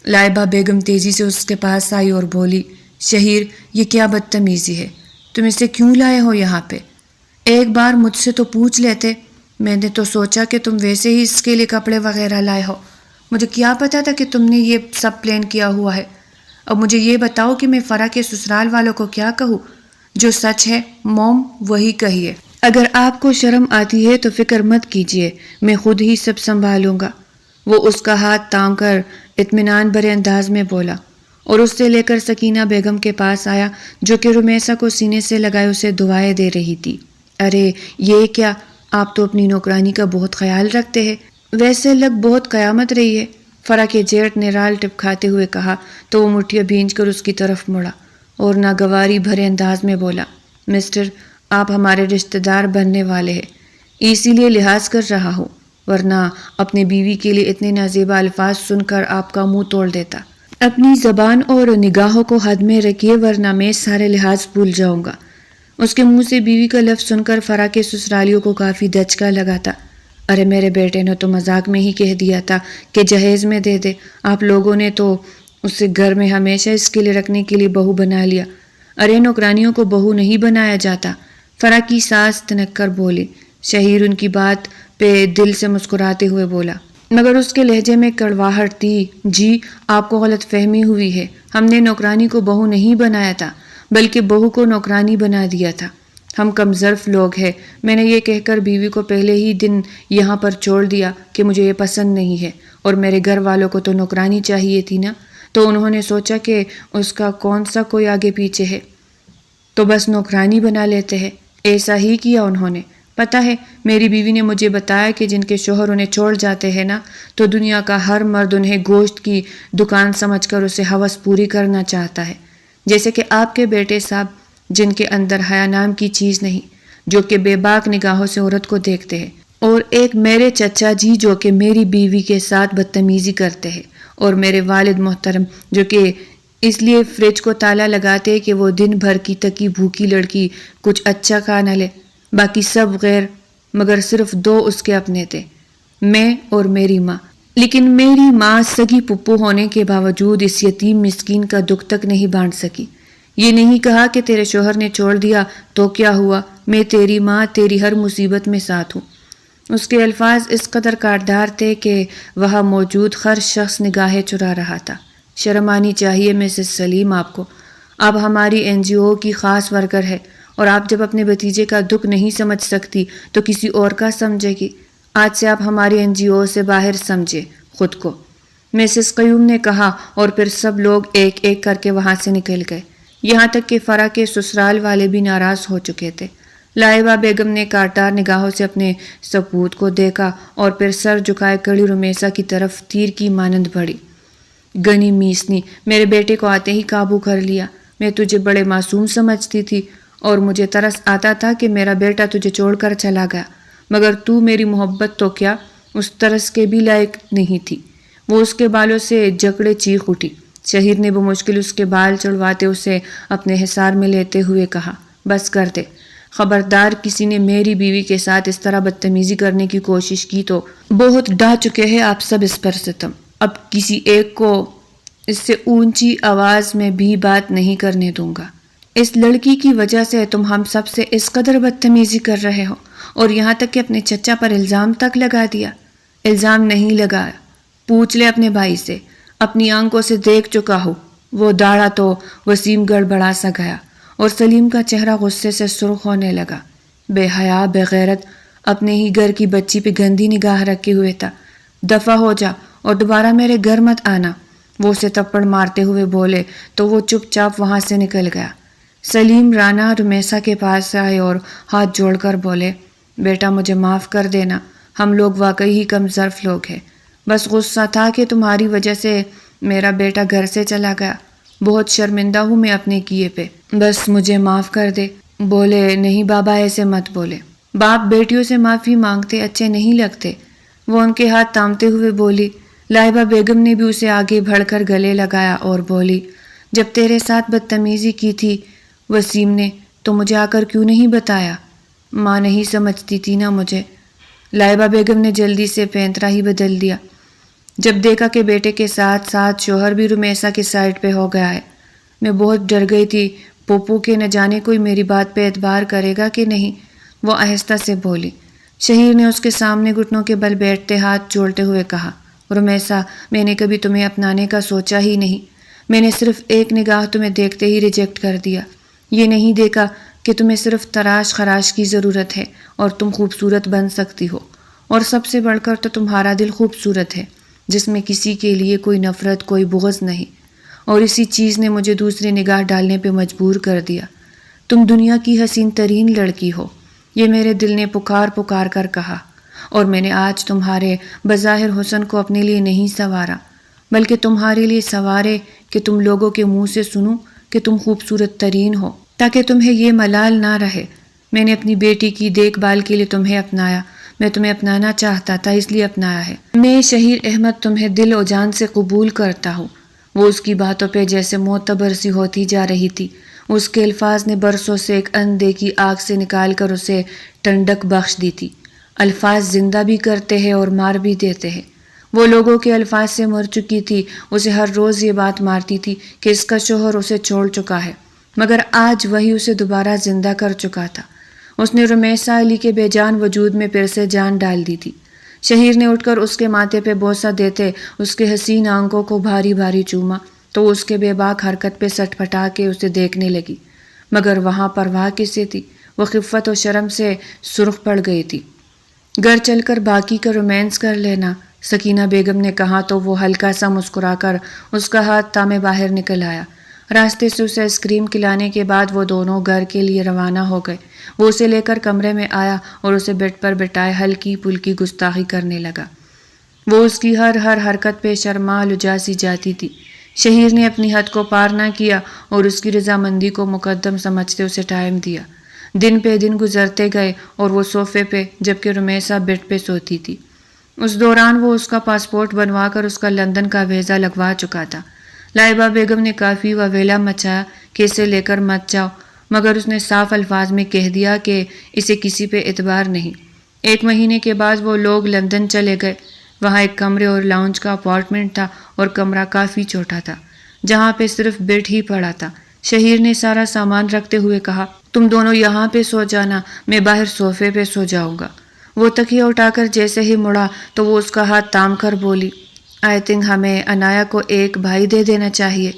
لائبہ بیگم تیزی سے اس کے پاس آئی اور بولی، شہیر، یہ کیا بدتمیزی ہے؟ تم اسے کیوں لائے ہو یہاں پہ؟ ایک بار مجھ سے تو پوچھ لیتے۔ میں نے تو سوچا کہ تم ویسے ہی اس کے لیے کپڑے وغیرہ لائے ہو۔ مجھے کیا پتا تھا کہ تم نے یہ سب پلان کیا ہوا ہے۔ اب مجھے یہ بتاؤ کہ میں فرح کے سسرال والوں کو کیا کہوں؟ جو سچ ہے موم وہی کہیے۔ اگر آپ کو شرم آتی ہے تو فکر مت کیجیے، میں خود ہی سب سنبھالوں گا۔ وہ اس کا ہاتھ تام کر اطمینان بھرے انداز میں بولا، اور اس سے لے کر سکینہ بیگم کے پاس آیا، جو کہ رمیسا کو سینے سے لگائے اسے دعائیں دے رہی تھی۔ ارے یہ کیا، آپ تو اپنی نوکرانی کا بہت خیال رکھتے ہیں، ویسے لگ بہت قیامت رہی ہے، فرح کے جیٹ نے رال ٹپ کھاتے ہوئے کہا تو وہ مٹھیاں بھینچ کر اس کی طرف مڑا اور ناگواری بھرے انداز میں بولا، مسٹر، آپ ہمارے رشتہ دار بننے والے ہیں، اسی لیے لحاظ کر رہا ہوں، ورنہ اپنے بیوی کے لیے اتنے نازیبا الفاظ سن کر آپ کا منہ توڑ دیتا۔ اپنی زبان اور نگاہوں کو حد میں رکھیے ورنہ میں سارے لحاظ بھول جاؤں گا۔ اس کے منہ سے بیوی کا لفظ سن کر فرح کے سسرالیوں کو کافی دھچکا لگا تھا۔ ارے میرے بیٹے نے تو مذاق میں ہی کہہ دیا تھا کہ جہیز میں دے دے، آپ لوگوں نے تو اسے گھر میں ہمیشہ اس کے لیے رکھنے کے لیے بہو بنا لیا۔ ارے نوکرانیوں کو بہو نہیں بنایا جاتا، فرح کی ساس تنک کر بولی۔ شہیر ان کی بات پہ دل سے مسکراتے ہوئے بولا، مگر اس کے لہجے میں کڑواہٹ تھی۔ جی آپ کو غلط فہمی ہوئی ہے، ہم نے نوکرانی کو بہو نہیں بنایا تھا، بلکہ بہو کو نوکرانی بنا دیا تھا۔ ہم کم ظرف لوگ ہیں، میں نے یہ کہہ کر بیوی کو پہلے ہی دن یہاں پر چھوڑ دیا کہ مجھے یہ پسند نہیں ہے، اور میرے گھر والوں کو تو نوکرانی چاہیے تھی نا، تو انہوں نے سوچا کہ اس کا کون سا کوئی آگے پیچھے ہے تو بس نوکرانی بنا لیتے ہیں۔ ایسا ہی کیا انہوں نے۔ پتہ ہے میری بیوی نے مجھے بتایا کہ جن کے شوہر انہیں چھوڑ جاتے ہیں نا، تو دنیا کا ہر مرد انہیں گوشت کی دکان سمجھ کر اسے ہوس پوری کرنا چاہتا ہے، جیسے کہ آپ کے بیٹے صاحب، جن کے اندر حیا نام کی چیز نہیں، جو کہ بے باک نگاہوں سے عورت کو دیکھتے ہیں، اور ایک میرے چچا جی جو کہ میری بیوی کے ساتھ بدتمیزی کرتے ہیں، اور میرے والد محترم جو کہ اس لیے فریج کو تالا لگاتے کہ وہ دن بھر کی تکی بھوکی لڑکی کچھ اچھا کھا نہ لے، باقی سب غیر، مگر صرف 2 اس کے اپنے تھے، میں اور میری ماں۔ لیکن میری ماں سگی پپو ہونے کے باوجود اس یتیم مسکین کا دکھ تک نہیں بانٹ سکی۔ یہ نہیں کہا کہ تیرے شوہر نے چھوڑ دیا تو کیا ہوا، میں تیری ماں، تیری ہر مصیبت میں ساتھ ہوں۔ اس کے الفاظ اس قدر کاٹدار تھے کہ وہاں موجود ہر شخص نگاہیں چرا رہا تھا۔ شرم آنی چاہیے مسز سلیم آپ کو، آپ ہماری NGO کی خاص ورکر ہے، اور آپ جب اپنے بھتیجے کا دکھ نہیں سمجھ سکتی تو کسی اور کا سمجھے گی۔ آج سے آپ ہماری NGO سے باہر سمجھے خود کو، مسز قیوم نے کہا، اور پھر سب لوگ ایک ایک کر کے وہاں سے نکل گئے، یہاں تک کہ فرح کے سسرال والے بھی ناراض ہو چکے تھے۔ لائبہ بیگم نے کاٹدار نگاہوں سے اپنے سپوت کو دیکھا اور پھر سر جھکائے کڑی رمیسا کی طرف تیر کی مانند بڑھی۔ گنی میسنی، میرے بیٹے کو آتے ہی قابو کر لیا۔ میں تجھے بڑے معصوم سمجھتی تھی اور مجھے ترس آتا تھا کہ میرا بیٹا تجھے چھوڑ کر چلا گیا، مگر تو میری محبت تو کیا اس ترس کے بھی لائق نہیں تھی۔ وہ اس کے بالوں سے جکڑے چیخ اٹھی، شہیر نے بمشکل اس کے بال چڑھواتے اسے اپنے حصار میں لیتے ہوئے کہا، بس کر دے، خبردار کسی نے میری بیوی کے ساتھ اس طرح بدتمیزی کرنے کی کوشش کی تو بہت ڈھا چکے ہیں آپ سب اس پر ستم۔ اب کسی ایک کو اس سے اونچی آواز میں بھی بات نہیں کرنے دوں گا۔ اس لڑکی کی وجہ سے تم ہم سب سے اس قدر بدتمیزی کر رہے ہو، اور یہاں تک کہ اپنے چچا پر الزام تک لگا دیا۔ الزام نہیں لگایا، پوچھ لے اپنے بھائی سے، اپنی آنکھوں سے دیکھ چکا ہو۔ وہ داڑھا تو وسیم گڑبڑا سا گیا اور سلیم کا چہرہ غصے سے سرخ ہونے لگا۔ بے حیا، بے غیرت، اپنے ہی گھر کی بچی پہ گندی نگاہ رکھے ہوئے تھا۔ دفع ہو جا اور دوبارہ میرے گھر مت آنا۔ وہ اسے تپڑ مارتے ہوئے بولے تو وہ چپ چاپ وہاں سے نکل گیا۔ سلیم رانا رمیسا کے پاس آئے اور ہاتھ جوڑ کر بولے، بیٹا مجھے معاف کر دینا، ہم لوگ واقعی ہی کم ظرف لوگ ہیں۔ بس غصہ تھا کہ تمہاری وجہ سے میرا بیٹا گھر سے چلا گیا۔ بہت شرمندہ ہوں میں اپنے کیے پہ، بس مجھے معاف کر دے۔ بولے، نہیں بابا ایسے مت بولے، باپ بیٹیوں سے معافی مانگتے اچھے نہیں لگتے۔ وہ ان کے ہاتھ تامتے ہوئے بولی۔ لائبہ بیگم نے بھی اسے آگے بڑھ کر گلے لگایا اور بولی، جب تیرے ساتھ بدتمیزی کی تھی وسیم نے تو مجھے آ کر کیوں نہیں بتایا؟ ماں نہیں سمجھتی تھی نا مجھے۔ لائبہ بیگم نے جلدی سے پینترا ہی بدل دیا جب دیکھا کہ بیٹے کے ساتھ ساتھ شوہر بھی رمیسا کے سائڈ پہ ہو گیا ہے۔ میں بہت ڈر گئی تھی پوپو کہ نہ جانے کوئی میری بات پہ اعتبار کرے گا کہ نہیں۔ وہ آہستہ سے بولی۔ شہیر نے اس کے سامنے گھٹنوں کے بل بیٹھتے ہاتھ جوڑتے ہوئے کہا، رمیسا میں نے کبھی تمہیں اپنانے کا سوچا ہی نہیں۔ میں نے صرف ایک نگاہ تمہیں دیکھتے ہی ریجیکٹ کر دیا۔ یہ نہیں دیکھا کہ تمہیں صرف تراش خراش کی ضرورت ہے اور تم خوبصورت بن سکتی ہو، اور سب سے بڑھ کر تو تمہارا دل خوبصورت ہے جس میں کسی کے لیے کوئی نفرت کوئی بغض نہیں، اور اسی چیز نے مجھے دوسری نگاہ ڈالنے پہ مجبور کر دیا۔ تم دنیا کی حسین ترین لڑکی ہو، یہ میرے دل نے پکار پکار کر کہا، اور میں نے آج تمہارے بظاہر حسن کو اپنے لیے نہیں سنوارا بلکہ تمہارے لیے سنوارے کہ تم لوگوں کے منہ سے سنوں کہ تم خوبصورت ترین ہو، تاکہ تمہیں یہ ملال نہ رہے۔ میں نے اپنی بیٹی کی دیکھ بھال کے لیے تمہیں اپنایا، میں تمہیں اپنانا چاہتا تھا اس لیے اپنایا ہے۔ میں شہیر احمد تمہیں دل و جان سے قبول کرتا ہوں۔ وہ اس کی باتوں پہ جیسے معتبر سی ہوتی جا رہی تھی۔ اس کے الفاظ نے برسوں سے ایک اندیکھی آگ سے نکال کر اسے ٹھنڈک بخش دی تھی۔ الفاظ زندہ بھی کرتے ہیں اور مار بھی دیتے ہیں۔ وہ لوگوں کے الفاظ سے مر چکی تھی، اسے ہر روز یہ بات مارتی تھی کہ اس کا شوہر اسے چھوڑ چکا ہے، مگر آج وہی اسے دوبارہ زندہ کر چکا تھا۔ اس نے رمیسا علی کے بے جان وجود میں پھر سے جان ڈال دی تھی۔ شہیر نے اٹھ کر اس کے ماتھے پہ بوسہ دیتے اس کے حسین آنکھوں کو بھاری بھاری چوما تو اس کے بے باک حرکت پہ سٹ پٹا کے اسے دیکھنے لگی، مگر وہاں پرواہ کسے تھی؟ وہ خفت و شرم سے سرخ پڑ گئی تھی۔ گھر چل کر باقی کا رومانس کر لینا، سکینہ بیگم نے کہا تو وہ ہلکا سا مسکرا کر اس کا ہاتھ تامے باہر نکل آیا۔ راستے سے اسے آئس کریم کھلانے کے بعد وہ دونوں گھر کے لیے روانہ ہو گئے۔ وہ اسے لے کر کمرے میں آیا اور اسے بیڈ پر بٹھائے ہلکی پھلکی گستاخی کرنے لگا۔ وہ اس کی ہر حرکت پہ شرما لجا سی جاتی تھی۔ شہیر نے اپنی حد کو پار نہ کیا اور اس کی رضامندی کو مقدم سمجھتے اسے ٹائم دیا۔ دن پہ دن گزرتے گئے اور وہ صوفے پہ جبکہ رمیسا بیڈ پہ سوتی تھی۔ اس دوران وہ اس کا پاسپورٹ بنوا کر اس کا لندن کا ویزا لگوا چکا تھا۔ لائبہ بیگم نے کافی وویلا مچایا کہ اسے لے کر مت جاؤ، مگر اس نے صاف الفاظ میں کہہ دیا کہ اسے کسی پہ اعتبار نہیں۔ 1 مہینے کے بعد وہ لوگ لندن چلے گئے۔ وہاں ایک کمرے اور لاؤنج کا اپارٹمنٹ تھا اور کمرہ کافی چھوٹا تھا جہاں پہ صرف بیڈ ہی پڑا تھا۔ شہیر نے سارا سامان رکھتے ہوئے کہا، تم دونوں یہاں پہ سو جانا، میں باہر صوفے پہ سو جاؤں گا۔ وہ تکیہ اٹھا کر جیسے ہی مڑا تو وہ اس کا ہاتھ تام کر بولی، آئی تھنک ہمیں انایا کو ایک بھائی دے دینا چاہیے۔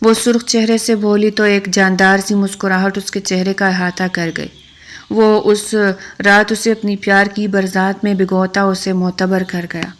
وہ سرخ چہرے سے بولی تو ایک جاندار سی مسکراہٹ اس کے چہرے کا احاطہ کر گئی۔ وہ اس رات اسے اپنی پیار کی برزات میں بھگوتا اسے معتبر کر گیا۔